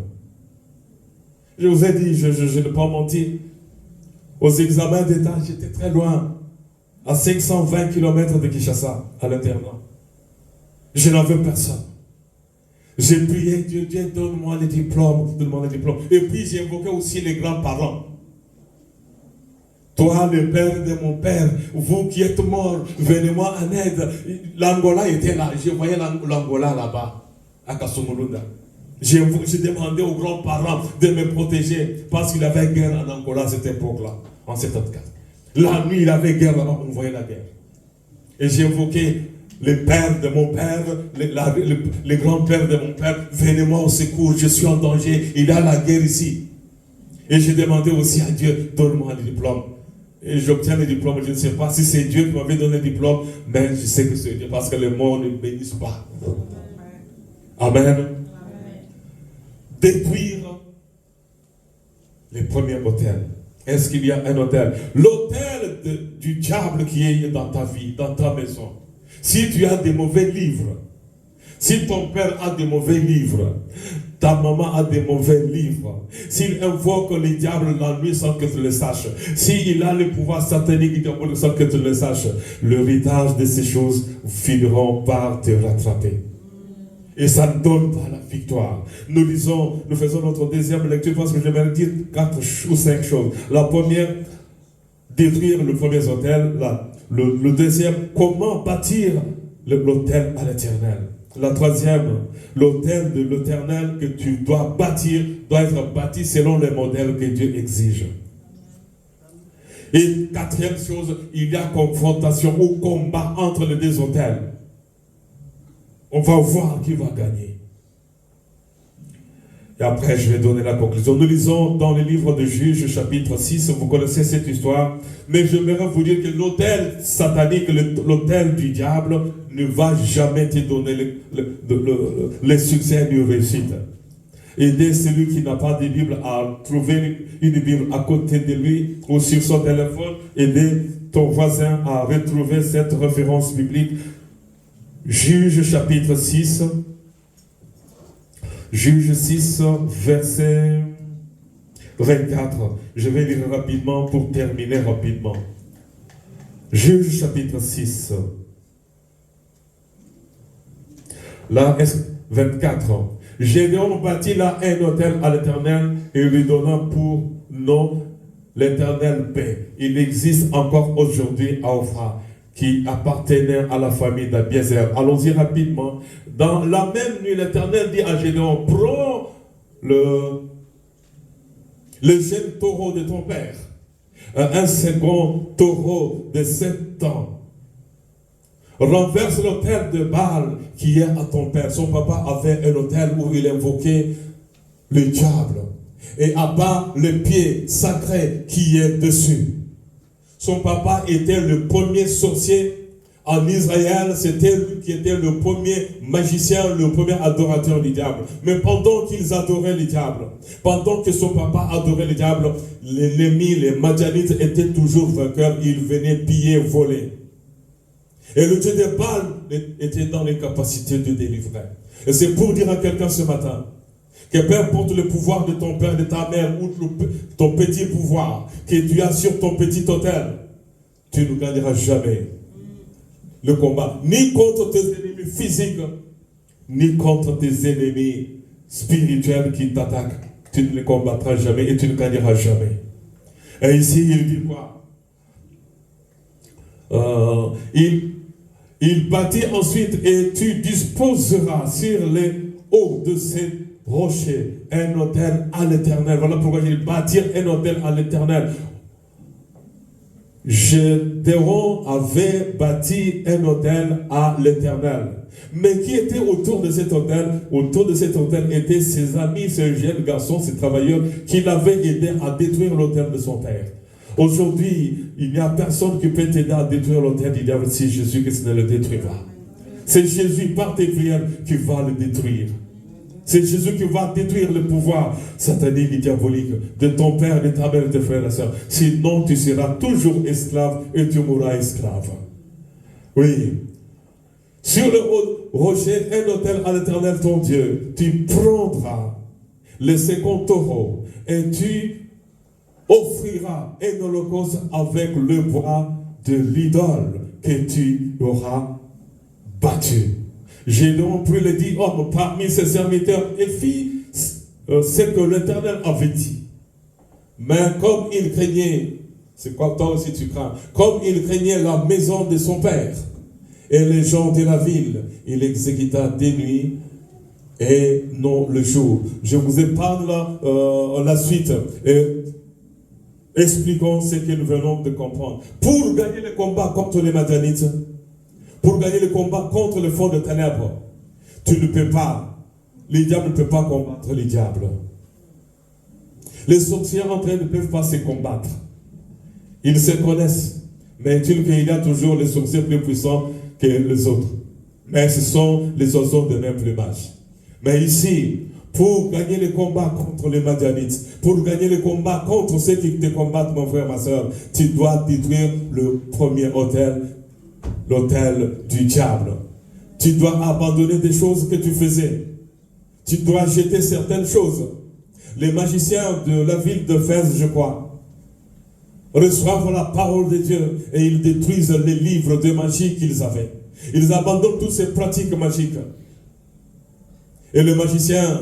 Je vous ai dit, je ne peux pas mentir, aux examens d'État, j'étais très loin. À 520 km de Kinshasa, à l'internat. Je n'avais personne. J'ai prié, Dieu, donne-moi les diplômes, donne-moi les diplômes. Et puis j'ai invoqué aussi les grands-parents. Toi, le père de mon père, vous qui êtes mort, venez-moi en aide. L'Angola était là, je voyais l'Angola là-bas, à Kasumulunda. J'ai demandé aux grands-parents de me protéger parce qu'il y avait guerre en Angola à cette époque-là, en 74. La nuit, il y avait guerre là-bas, on voyait la guerre. Et j'ai invoqué les pères de mon père, les grands-pères de mon père, venez-moi au secours, je suis en danger, il y a la guerre ici. Et j'ai demandé aussi à Dieu, donne-moi le diplôme. Et j'obtiens le diplôme, je ne sais pas si c'est Dieu qui m'avait donné le diplôme, mais je sais que c'est Dieu, parce que les morts ne bénissent pas. Amen. Détruire les premiers hôtels. Est-ce qu'il y a un hôtel? L'hôtel du diable qui est dans ta vie, dans ta maison. Si tu as des mauvais livres, si ton père a des mauvais livres, ta maman a des mauvais livres, s'il invoque le diable la nuit sans que tu le saches, s'il a le pouvoir satanique sans que tu le saches, l'héritage de ces choses finiront par te rattraper. Et ça ne donne pas la victoire. Nous faisons notre deuxième lecture parce que je vais dire 4 ou 5 choses. La première, détruire le premier hôtel. Le deuxième, comment bâtir l'hôtel à l'Éternel. La troisième, l'hôtel de l'Éternel que tu dois bâtir doit être bâti selon les modèles que Dieu exige. Et quatrième chose, il y a confrontation ou combat entre les deux hôtels. On va voir qui va gagner. Et après, je vais donner la conclusion. Nous lisons dans le livre de Juges, chapitre 6, vous connaissez cette histoire, mais j'aimerais vous dire que l'autel satanique, l'autel du diable, ne va jamais te donner le succès ni réussite. Aidez celui qui n'a pas de Bible à trouver une Bible à côté de lui ou sur son téléphone. Aidez ton voisin à retrouver cette référence biblique. Juge chapitre 6, Juge 6, verset 24. Je vais lire rapidement pour terminer rapidement. Juge chapitre 6. Là, 24. Gédéon bâtit là un autel à l'Éternel et lui donna pour nom l'Éternel paix. Il existe encore aujourd'hui à Ophra, qui appartenait à la famille d'Abiezer. Allons-y rapidement. Dans la même nuit, l'Éternel dit à Gédéon, prends le jeune taureau de ton père, un second taureau de 7 ans. Renverse l'autel de Baal qui est à ton père. Son papa avait un autel où il invoquait le diable. Et abat le pied sacré qui est dessus. Son papa était le premier sorcier en Israël. C'était lui qui était le premier magicien, le premier adorateur du diable. Mais pendant qu'ils adoraient le diable, pendant que son papa adorait le diable, l'ennemi, les Madianites étaient toujours vainqueurs. Ils venaient piller, voler. Et le Dieu de Baal était dans les capacités de délivrer. Et c'est pour dire à quelqu'un ce matin, que peu importe le pouvoir de ton père, de ta mère, ou ton petit pouvoir que tu as sur ton petit autel, tu ne gagneras jamais le combat, ni contre tes ennemis physiques, ni contre tes ennemis spirituels qui t'attaquent. Tu ne les combattras jamais et tu ne gagneras jamais. Et ici, il dit quoi? Il bâtit ensuite et tu disposeras sur les hauts de ces rocher, un autel à l'Éternel. Voilà pourquoi il bâtit un autel à l'Éternel. Gédéon avait bâti un autel à l'Éternel. Mais qui était autour de cet autel? Autour de cet autel étaient ses amis, ses jeunes garçons, ses travailleurs qui l'avaient aidé à détruire l'autel de son père. Aujourd'hui, il n'y a personne qui peut t'aider à détruire l'autel du diable si Jésus ne le détruit pas. C'est Jésus par tes prières qui va le détruire. C'est Jésus qui va détruire le pouvoir satanique et diabolique de ton père, de ta mère, de tes frères et sœurs. Sinon, tu seras toujours esclave et tu mourras esclave. Oui. Sur le rocher, un autel à l'Éternel ton Dieu, tu prendras le second taureau et tu offriras un holocauste avec le bois de l'idole que tu auras battu. Gédéon prit les 10 hommes parmi ses serviteurs et fit ce que l'Éternel avait dit. Mais comme il craignait, c'est quoi toi aussi tu crains, comme il craignait la maison de son père et les gens de la ville, il exécuta des nuits et non le jour. Je vous épargne la suite. Expliquons ce que nous venons de comprendre. Pour gagner le combat contre les Madianites, pour gagner le combat contre le fond de ténèbres, tu ne peux pas, les diables ne peuvent pas combattre les diables. Les sorciers entre eux ne peuvent pas se combattre. Ils se connaissent, mais il y a toujours les sorciers plus puissants que les autres. Mais ce sont les oiseaux de même plumage. Mais ici, pour gagner le combat contre les Madianites, pour gagner le combat contre ceux qui te combattent, mon frère, ma soeur, tu dois détruire le premier autel, l'autel du diable. Tu dois abandonner des choses que tu faisais. Tu dois jeter certaines choses. Les magiciens de la ville de Fès, je crois, reçoivent la parole de Dieu et ils détruisent les livres de magie qu'ils avaient. Ils abandonnent toutes ces pratiques magiques. Et le magicien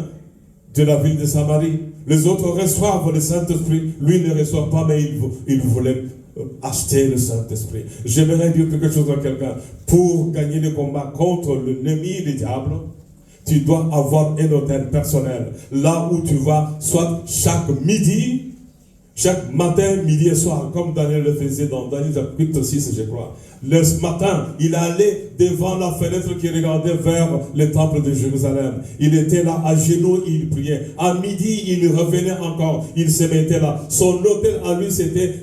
de la ville de Samarie, les autres reçoivent le Saint-Esprit. Lui ne reçoit pas, mais il voulait acheter le Saint-Esprit. J'aimerais dire quelque chose à quelqu'un. Pour gagner le combat contre l'ennemi du diable, tu dois avoir un hôtel personnel. Là où tu vas, soit chaque midi, chaque matin, midi et soir, comme Daniel le faisait dans Daniel chapitre 6, je crois. Le matin, il allait devant la fenêtre qui regardait vers le temple de Jérusalem. Il était là à genoux, il priait. À midi, il revenait encore, il se mettait là. Son hôtel à lui, c'était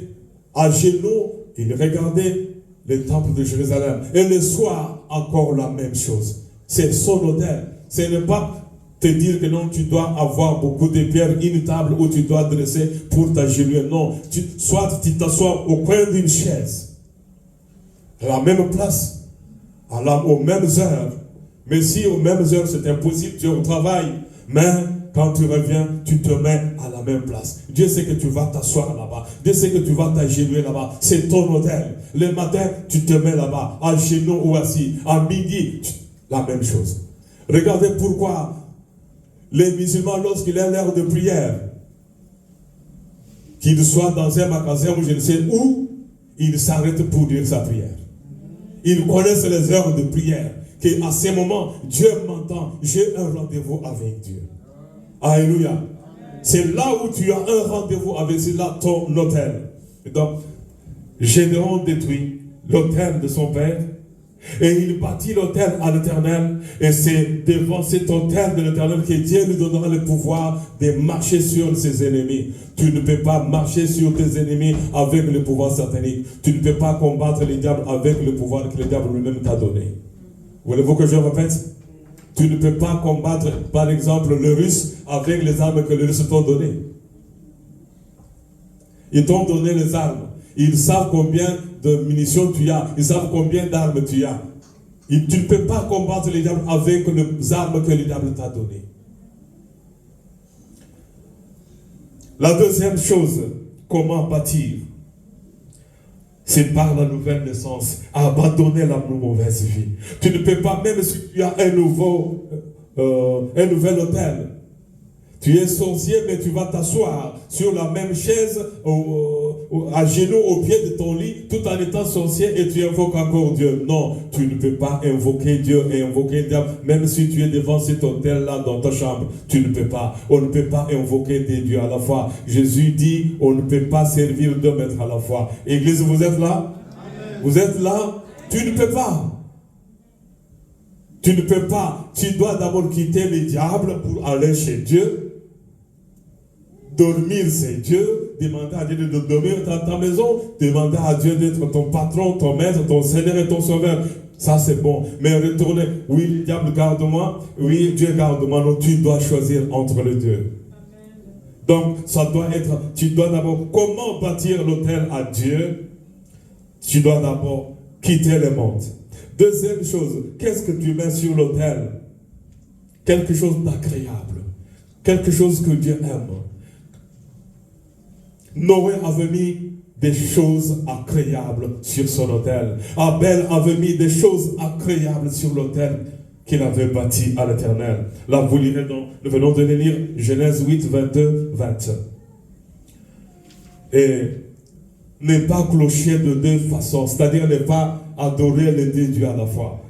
à genoux, il regardait le temple de Jérusalem. Et le soir, encore la même chose. C'est son hôtel. Ce n'est pas te dire que non, tu dois avoir beaucoup de pierres, une table où tu dois dresser pour t'agenouiller. Non, soit tu t'assois au coin d'une chaise, à la même place, aux mêmes heures. Mais si aux mêmes heures c'est impossible, tu es au travail, mais quand tu reviens, tu te mets à la même place. Dieu sait que tu vas t'asseoir là-bas. Dieu sait que tu vas t'agenouiller là-bas. C'est ton hôtel. Le matin, tu te mets là-bas, à genoux ou assis. À midi, la même chose. Regardez pourquoi les musulmans, lorsqu'il est l'heure de prière, qu'ils soient dans un magasin ou je ne sais où, ils s'arrêtent pour dire sa prière. Ils connaissent les heures de prière. Qu'à ce moment, Dieu m'entend. J'ai un rendez-vous avec Dieu. Alléluia. C'est là où tu as un rendez-vous avec là, ton hôtel. Donc, Gédéon détruit l'hôtel de son père. Et il bâtit l'autel à l'Éternel. Et c'est devant cet autel de l'Éternel que Dieu lui donnera le pouvoir de marcher sur ses ennemis. Tu ne peux pas marcher sur tes ennemis avec le pouvoir satanique. Tu ne peux pas combattre les diables avec le pouvoir que le diable lui-même t'a donné. Voulez-vous que je répète? Tu ne peux pas combattre, par exemple, le Russe avec les armes que les Russes t'ont données. Ils t'ont donné les armes. Ils savent combien de munitions tu as. Ils savent combien d'armes tu as. Et tu ne peux pas combattre les diables avec les armes que le diable t'a données. La deuxième chose, comment bâtir? C'est par la nouvelle naissance, abandonner la mauvaise vie. Tu ne peux pas, même si tu as un nouvel hôtel. Tu es sorcier, mais tu vas t'asseoir sur la même chaise, à genoux, au pied de ton lit, tout en étant sorcier, et tu invoques encore Dieu. Non, tu ne peux pas invoquer Dieu et invoquer le diable, même si tu es devant cet hôtel-là dans ta chambre. Tu ne peux pas. On ne peut pas invoquer des dieux à la fois. Jésus dit, on ne peut pas servir deux maîtres à la fois. Église, vous êtes là? Amen. Vous êtes là? Tu ne peux pas. Tu ne peux pas. Tu dois d'abord quitter le diable pour aller chez Dieu. Dormir, c'est Dieu. Demander à Dieu de dormir dans ta maison. Demander à Dieu d'être ton patron, ton maître, ton Seigneur et ton Sauveur. Ça, c'est bon. Mais retourner, oui, le diable garde-moi. Oui, Dieu garde-moi. Non, tu dois choisir entre les deux. Donc, ça doit être, tu dois d'abord, comment bâtir l'autel à Dieu? Tu dois d'abord quitter le monde. Deuxième chose, qu'est-ce que tu mets sur l'autel? Quelque chose d'agréable. Quelque chose que Dieu aime. Noé avait mis des choses agréables sur son autel. Abel avait mis des choses agréables sur l'autel qu'il avait bâti à l'Éternel. Là, vous lirez, nous venons de les lire, Genèse 8, 22, 20. Et ne pas clocher de deux façons, c'est-à-dire ne pas adorer les deux dieux à la fois.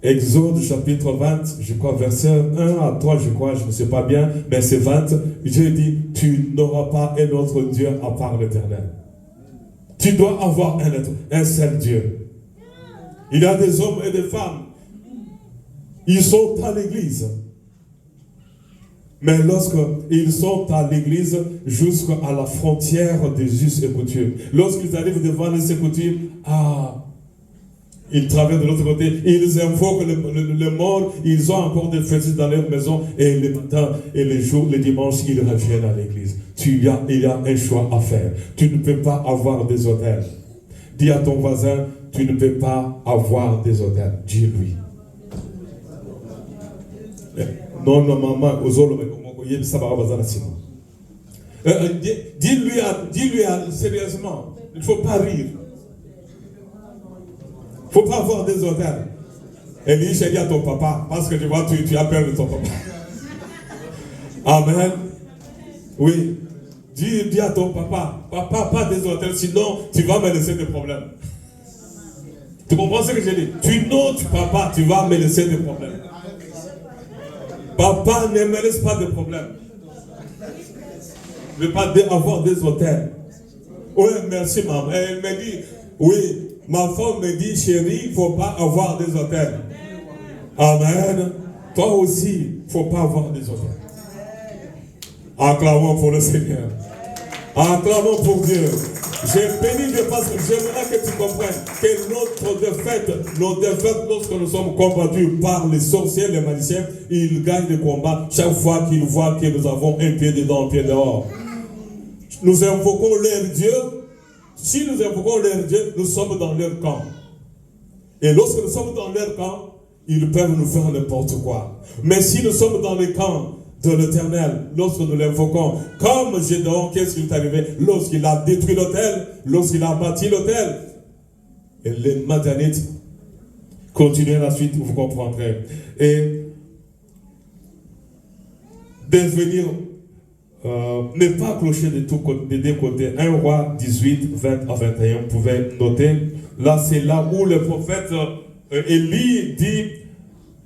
Exode chapitre 20, je crois, verset 1 à 3, je crois, je ne sais pas bien, mais c'est 20. Dieu dit, tu n'auras pas un autre Dieu à part l'Éternel. Tu dois avoir un seul Dieu. Il y a des hommes et des femmes, ils sont à l'église. Mais lorsqu'ils sont à l'église, jusqu'à la frontière des us et coutumes, lorsqu'ils arrivent devant les us et coutumes, ils traversent de l'autre côté, ils invoquent le mort, ils ont encore des fêtes dans leur maison, et les matins et les jours, les dimanches, ils reviennent à l'église. Il y a un choix à faire. Tu ne peux pas avoir des autels. Dis à ton voisin, tu ne peux pas avoir des autels. Dis-lui. Non, maman, dis-lui sérieusement, il ne faut pas rire. Il ne faut pas avoir des hôtels. Et lui, j'ai dit à ton papa, parce que tu vois, tu as peur de ton papa. Amen. Oui. Dis à ton papa, pas des hôtels, sinon tu vas me laisser des problèmes. Tu comprends ce que j'ai dit? Tu notes, papa, tu vas me laisser des problèmes. Papa ne me laisse pas de problèmes. Je ne veux pas avoir des hôtels. Oui, merci maman. Elle me dit, oui. Ma femme me dit, chérie, il ne faut pas avoir des hôtels. Amen. Toi aussi, il ne faut pas avoir des hôtels. Acclamons pour le Seigneur. Acclamons pour Dieu. J'ai béni Dieu parce que j'aimerais que tu comprennes que notre défaite, nos défaites, lorsque nous sommes combattus par les sorciers, les magiciens, ils gagnent des combats chaque fois qu'ils voient que nous avons un pied dedans, un pied dehors. Nous invoquons leur Dieu. Si nous invoquons leur Dieu, nous sommes dans leur camp. Et lorsque nous sommes dans leur camp, ils peuvent nous faire n'importe quoi. Mais si nous sommes dans le camp de l'Éternel, lorsque nous l'invoquons, comme Gédéon, qu'est-ce qui est arrivé? Lorsqu'il a détruit l'autel, lorsqu'il a bâti l'autel, et les Madianites continuent la suite, vous comprendrez. Et devenir ne pas clocher des deux côtés. 1 Roi 18, 20 à 21, vous pouvez noter. Là, c'est là où le prophète Élie dit,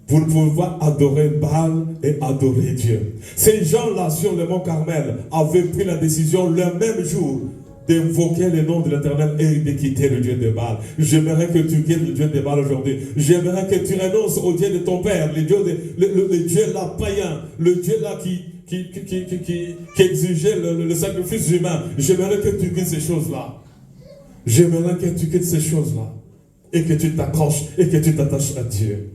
vous ne pouvez pas adorer Baal et adorer Dieu. Ces gens-là sur le mont Carmel avaient pris la décision le même jour d'invoquer le nom de l'Éternel et de quitter le Dieu de Baal. J'aimerais que tu quittes le Dieu de Baal aujourd'hui. J'aimerais que tu renonces au Dieu de ton père, le Dieu là païen, le Dieu là qui exigeait le sacrifice humain. J'aimerais que tu quittes ces choses-là. J'aimerais que tu quittes ces choses-là. Et que tu t'accroches et que tu t'attaches à Dieu.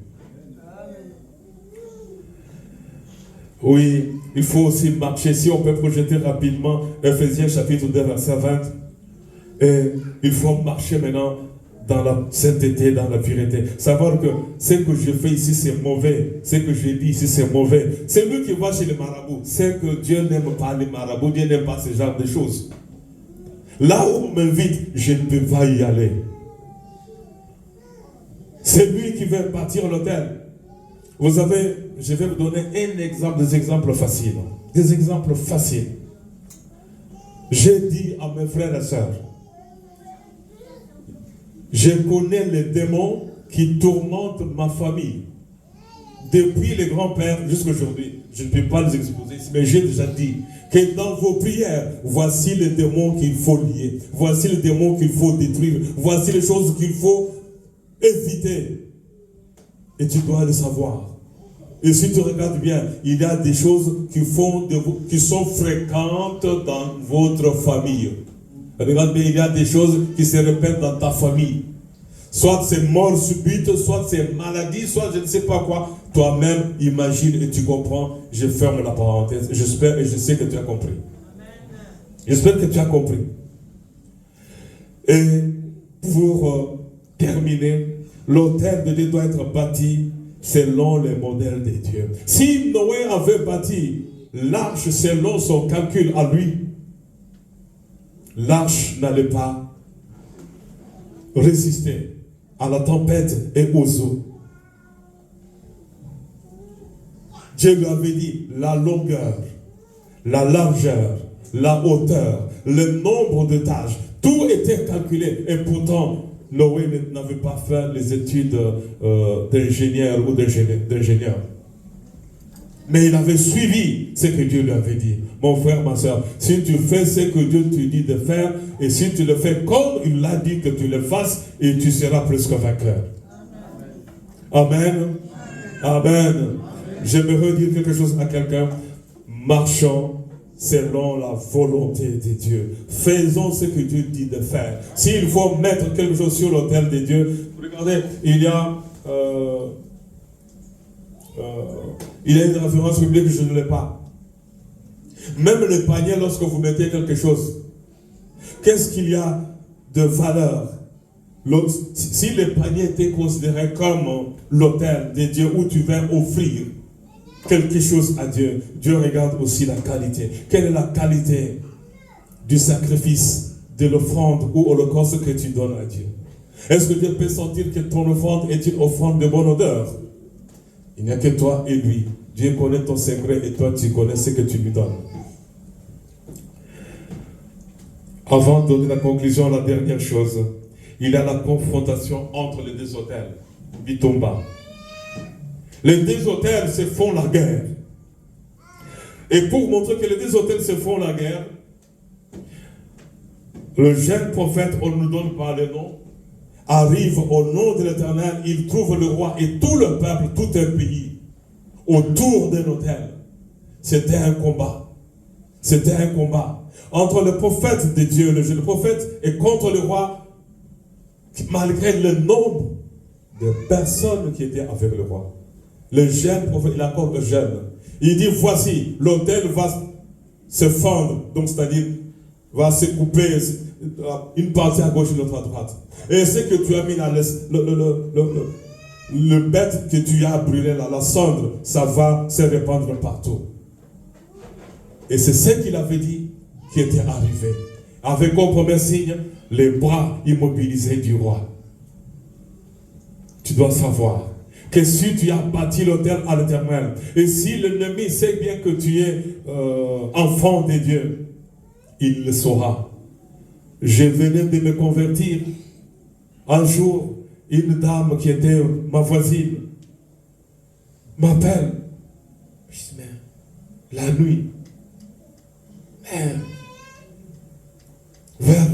Oui, il faut aussi marcher. Si on peut projeter rapidement Ephésiens chapitre 2, verset 20. Et il faut marcher maintenant dans la sainteté, dans la pureté. Savoir que ce que je fais ici, c'est mauvais. Ce que je dis ici, c'est mauvais. C'est lui qui va chez les marabouts. C'est que Dieu n'aime pas les marabouts. Dieu n'aime pas ce genre de choses. Là où on m'invite, je ne peux pas y aller. C'est lui qui veut bâtir l'autel. Vous savez, je vais vous donner des exemples faciles. Des exemples faciles. J'ai dit à mes frères et sœurs, je connais les démons qui tourmentent ma famille. Depuis les grands-pères jusqu'à aujourd'hui. Je ne peux pas les exposer ici, mais j'ai déjà dit que dans vos prières, voici les démons qu'il faut lier. Voici les démons qu'il faut détruire. Voici les choses qu'il faut éviter. Et tu dois le savoir. Et si tu regardes bien, il y a des choses qui sont fréquentes dans votre famille. Regarde bien, il y a des choses qui se répètent dans ta famille. Soit c'est mort subite, soit c'est maladie, soit je ne sais pas quoi. Toi-même, imagine et tu comprends. Je ferme la parenthèse. J'espère et je sais que tu as compris. J'espère que tu as compris. Et pour terminer, l'autel de Dieu doit être bâti selon les modèles de Dieu. Si Noé avait bâti l'arche selon son calcul à lui, l'arche n'allait pas résister à la tempête et aux eaux. Dieu lui avait dit la longueur, la largeur, la hauteur, le nombre de tâches. Tout était calculé. Et pourtant, Noé n'avait pas fait les études d'ingénieur ou d'ingénieur. Mais il avait suivi ce que Dieu lui avait dit. Mon frère, ma soeur, si tu fais ce que Dieu te dit de faire, et si tu le fais comme il l'a dit que tu le fasses, et tu seras plus que vainqueur. Amen. Amen. J'aimerais dire quelque chose à quelqu'un. Marchons selon la volonté de Dieu. Faisons ce que Dieu dit de faire. S'il faut mettre quelque chose sur l'autel de Dieu, regardez, il y a une référence biblique que je ne l'ai pas. Même le panier, lorsque vous mettez quelque chose, qu'est-ce qu'il y a de valeur? Si le panier était considéré comme l'autel de Dieu où tu viens offrir quelque chose à Dieu, Dieu regarde aussi la qualité. Quelle est la qualité du sacrifice, de l'offrande ou holocauste que tu donnes à Dieu? Est-ce que Dieu peut sentir que ton offrande est une offrande de bonne odeur? Il n'y a que toi et lui. Dieu connaît ton secret et toi tu connais ce que tu lui donnes. Avant de donner la conclusion, la dernière chose, il y a la confrontation entre les deux autels. Bitomba. Les deux autels se font la guerre. Et pour montrer que les deux autels se font la guerre, le jeune prophète, on ne nous donne pas le nom, arrive au nom de l'Éternel, il trouve le roi et tout le peuple, tout un pays, autour d'un autel. C'était un combat. C'était un combat. Entre le prophète de Dieu, le jeune prophète, et contre le roi, malgré le nombre de personnes qui étaient avec le roi. Le jeune prophète, il accorde le jeune. Il dit, voici, l'autel va se fendre, donc c'est-à-dire, va se couper, une partie à gauche et l'autre à droite. Et ce que tu as mis là, le bête que tu as brûlé là, la cendre, ça va se répandre partout. Et c'est ce qu'il avait dit qui était arrivé. Avec comme premier signe, les bras immobilisés du roi. Tu dois savoir que si tu as bâti l'autel à l'Éternel, et si l'ennemi sait bien que tu es enfant de Dieu, il le saura. Je venais de me convertir. Un jour, une dame qui était ma voisine m'appelle. Je dis, mais la nuit, vers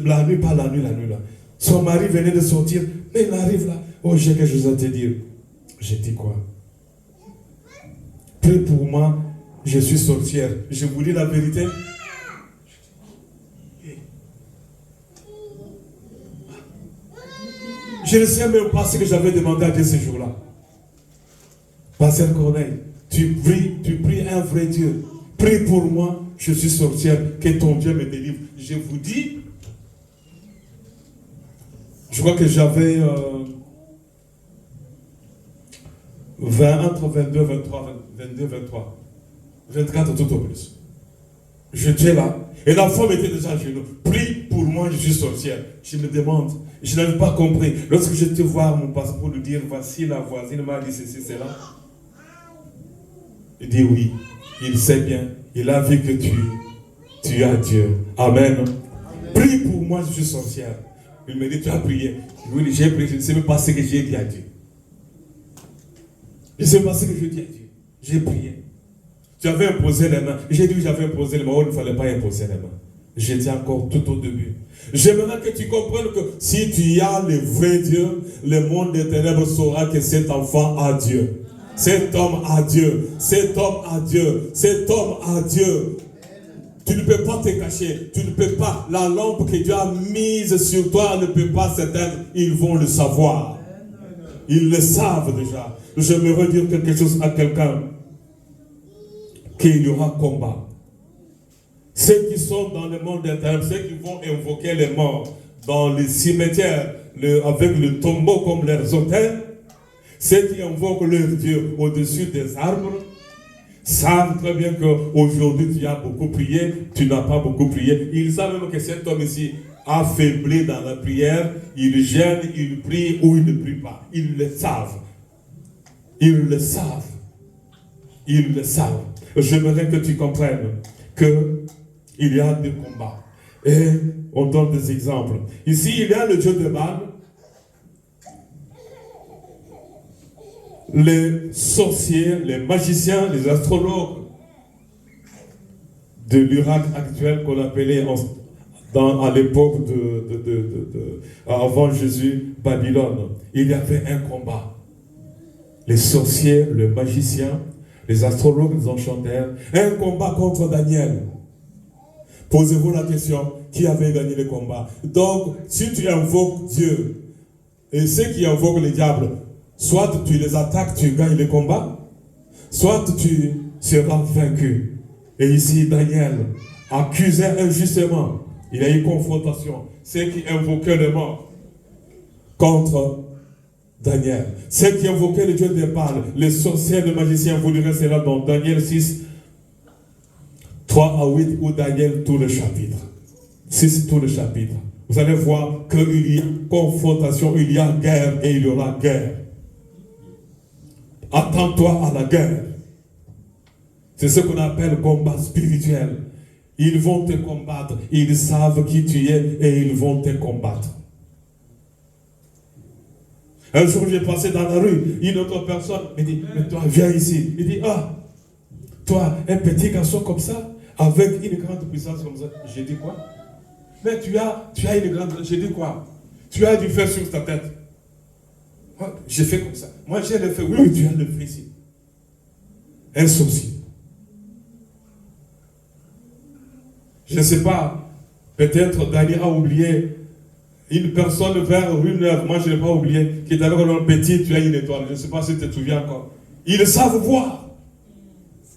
la nuit, pas la nuit là. Son mari venait de sortir, mais il arrive là. Oh, j'ai quelque chose à te dire. J'ai dit quoi? Prie pour moi, je suis sorcière. Je vous dis la vérité. Je ne sais même pas ce que j'avais demandé à Dieu ce jour-là. Pasteur Corneille, tu pries un vrai Dieu. Prie pour moi, je suis sorcière, que ton Dieu me délivre. Je vous dis, je crois que j'avais entre 22, 23, 24 tout au plus. J'étais là, et la femme était déjà à genoux. Prie pour moi, je suis sorcière. Je me demande, je n'avais pas compris. Lorsque j'étais voir mon passeport, lui dire, voici la voisine m'a dit ceci, cela. Il dit oui, il sait bien, il a vu que tu as Dieu. Amen. Prie pour moi, je suis sorcière. Il me dit, tu as prié. Je lui dis, j'ai prié, je ne sais même pas ce que j'ai dit à Dieu. Je ne sais pas ce que je dis à Dieu. J'ai prié. Tu avais imposé les mains. J'ai dit que j'avais imposé les mains. Oh, il ne fallait pas imposer les mains. J'étais encore tout au début. J'aimerais que tu comprennes que si tu as le vrai Dieu, le monde des ténèbres saura que cet enfant a Dieu. Cet homme a Dieu. Cet homme a Dieu. Cet homme a Dieu. Tu ne peux pas te cacher. Tu ne peux pas. La lampe que Dieu a mise sur toi ne peut pas s'éteindre. Ils vont le savoir. Ils le savent déjà. J'aimerais dire quelque chose à quelqu'un. Qu'il y aura combat. Ceux qui sont dans le monde intérieur, ceux qui vont invoquer les morts dans les cimetières avec le tombeau comme leurs autels, ceux qui invoquent leur Dieu au-dessus des arbres, savent très bien qu'aujourd'hui tu as beaucoup prié, tu n'as pas beaucoup prié. Ils savent même que cet homme ici, affaibli dans la prière, il gêne, il prie ou il ne prie pas. Ils le savent. Ils le savent. ils le savent. J'aimerais que tu comprennes qu'il y a des combats. Et on donne des exemples. Ici, il y a le dieu de Baal, les sorciers, les magiciens, les astrologues de l'Irak actuel qu'on appelait à l'époque avant Jésus, Babylone. Il y avait un combat. Les sorciers, les magiciens, les astrologues, les enchanteurs, un combat contre Daniel. Posez-vous la question, qui avait gagné le combat? Donc, si tu invoques Dieu, et ceux qui invoquent le diable, soit tu les attaques, tu gagnes le combat, soit tu seras vaincu. Et ici, Daniel accusait injustement. Il y a eu confrontation. Ceux qui invoquaient le mort contre Daniel. Ceux qui invoquaient le Dieu des Baal, les sorciers, les magiciens, vous lirez cela dans Daniel 6, 3 à 8, ou Daniel, tout le chapitre. 6, tout le chapitre. Vous allez voir qu'il y a confrontation, il y a guerre et il y aura guerre. Attends-toi à la guerre. C'est ce qu'on appelle combat spirituel. Ils vont te combattre. Ils savent qui tu es et ils vont te combattre. Un jour, j'ai passé dans la rue. Une autre personne me dit, mais toi, viens ici. Il dit, ah, toi, un petit garçon comme ça, avec une grande puissance comme ça. J'ai dit quoi? Mais tu as une grande... J'ai dit quoi? Tu as du feu sur ta tête. J'ai fait comme ça. Moi, j'ai le feu. Oui, tu as le feu ici. Un souci. Je ne sais pas. Peut-être Daniel a oublié une personne vers rue Neuve. Moi, je ne l'ai pas oublié. Qui est avec un petit, tu as une étoile. Je ne sais pas si tu te souviens encore. Ils savent voir.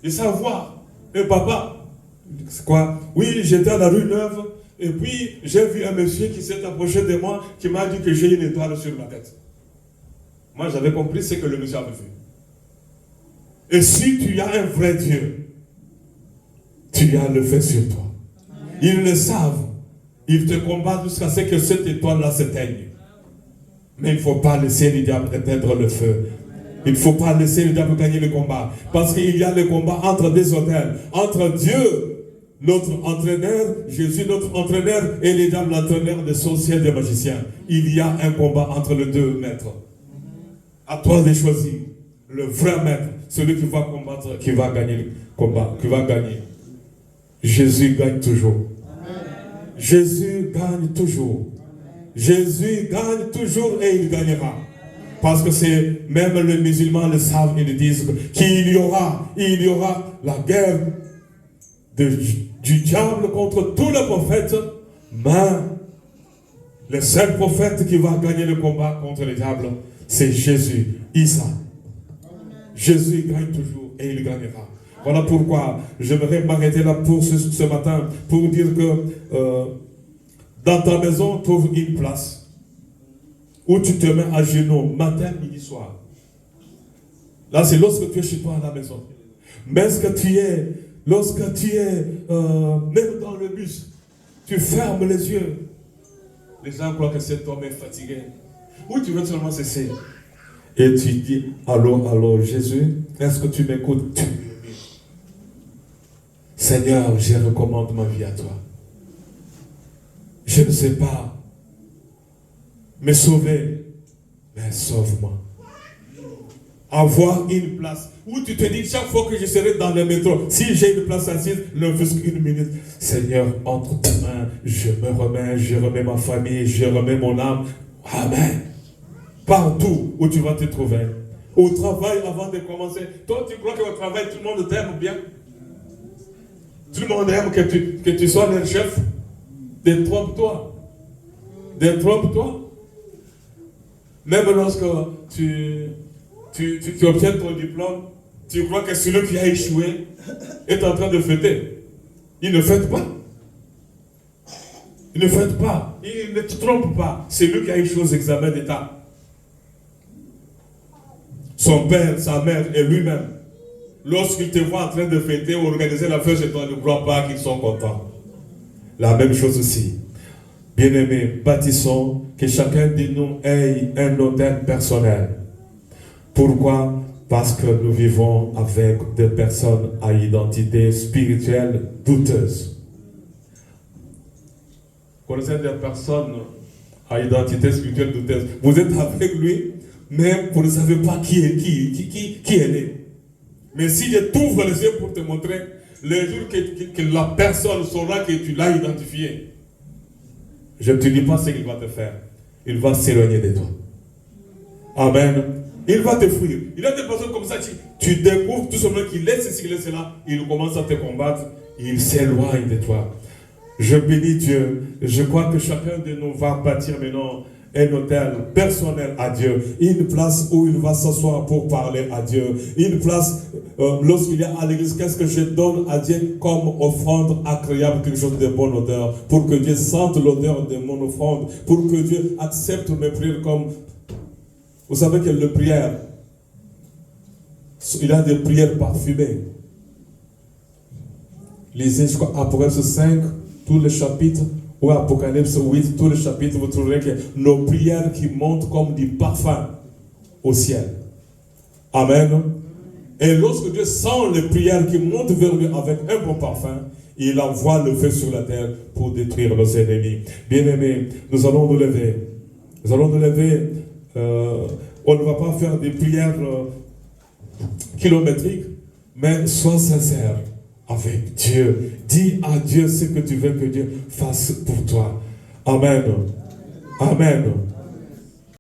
Ils savent voir. Et papa, c'est quoi? Oui, j'étais à la rue Neuve. Et puis, j'ai vu un monsieur qui s'est approché de moi, qui m'a dit que j'ai une étoile sur ma tête. Moi, j'avais compris ce que le monsieur avait vu. Et si tu as un vrai Dieu, tu as le feu sur toi. Ils le savent. Ils te combattent jusqu'à ce que cette étoile-là s'éteigne. Mais il ne faut pas laisser le diable éteindre le feu. Il ne faut pas laisser le diable gagner le combat. Parce qu'il y a le combat entre des hôtels. Entre Dieu, notre entraîneur, Jésus, notre entraîneur, et les diables, l'entraîneur des sorciers et des magiciens. Il y a un combat entre les deux maîtres. À toi de choisir le vrai maître, celui qui va combattre, qui va gagner le combat, qui va gagner. Jésus gagne toujours. Jésus gagne toujours. Jésus gagne toujours et il gagnera. Parce que c'est, même les musulmans le savent, ils disent qu'il y aura la guerre du diable contre tous les prophètes, mais le seul prophète qui va gagner le combat contre le diable, c'est Jésus, Isa. Jésus gagne toujours et il gagnera. Voilà pourquoi j'aimerais m'arrêter là pour ce matin, pour dire que dans ta maison, trouve une place où tu te mets à genoux, matin, midi, soir. Là, c'est lorsque tu es chez toi à la maison. Mais lorsque tu es même dans le bus, tu fermes les yeux. Les gens croient que cet homme est fatigué. Ou tu veux seulement cesser. Et tu dis, allô, Jésus, est-ce que tu m'écoutes? Seigneur, je recommande ma vie à toi. Je ne sais pas me sauver, mais sauve-moi. Avoir une place où tu te dis, chaque fois que je serai dans le métro, si j'ai une place assise, ne fût-ce qu'une minute, Seigneur, entre tes mains, je remets ma famille, je remets mon âme. Amen. Partout où tu vas te trouver. Au travail, avant de commencer. Toi, tu crois qu'au travail, tout le monde t'aime bien? Tout le monde aime que tu sois le chef. Détrompe-toi. Détrompe-toi. Même lorsque tu obtiens ton diplôme, tu crois que celui qui a échoué est en train de fêter. Il ne fête pas. Il ne fête pas. Il ne te trompe pas. C'est lui qui a échoué aux examens d'État. Son père, sa mère et lui-même. Lorsqu'ils te voient en train de fêter ou organiser la fête chez toi, ne crois pas qu'ils sont contents. La même chose aussi. Bien-aimés, bâtissons que chacun de nous ait un hôtel personnel. Pourquoi? Parce que nous vivons avec des personnes à identité spirituelle douteuse. Vous connaissez des personnes à identité spirituelle douteuse. Vous êtes avec lui, mais vous ne savez pas qui elle est. Mais si Dieu t'ouvre les yeux pour te montrer, le jour que la personne saura que tu l'as identifié, je ne te dis pas ce qu'il va te faire. Il va s'éloigner de toi. Amen. Il va te fuir. Il y a des personnes comme ça, tu découvres tout simplement qu'il est ceci, qu'il est cela, il commence à te combattre, il s'éloigne de toi. Je bénis Dieu. Je crois que chacun de nous va bâtir maintenant un hôtel personnel à Dieu, une place où il va s'asseoir pour parler à Dieu, une place lorsqu'il y a à l'église, qu'est-ce que je donne à Dieu comme offrande agréable, quelque chose de bonne odeur, pour que Dieu sente l'odeur de mon offrande, pour que Dieu accepte mes prières comme... Vous savez que les prières, il y a des prières parfumées. Lisez, je crois, Apocalypse 5, tous les chapitres, ou Apocalypse 8, tous les chapitres, vous trouverez que nos prières qui montent comme du parfum au ciel. Amen. Et lorsque Dieu sent les prières qui montent vers lui avec un bon parfum, il envoie le feu sur la terre pour détruire nos ennemis. Bien-aimés, nous allons nous lever. Nous allons nous lever. On ne va pas faire des prières kilométriques, mais sois sincère avec Dieu. Dis à Dieu ce que tu veux que Dieu fasse pour toi. Amen. Amen.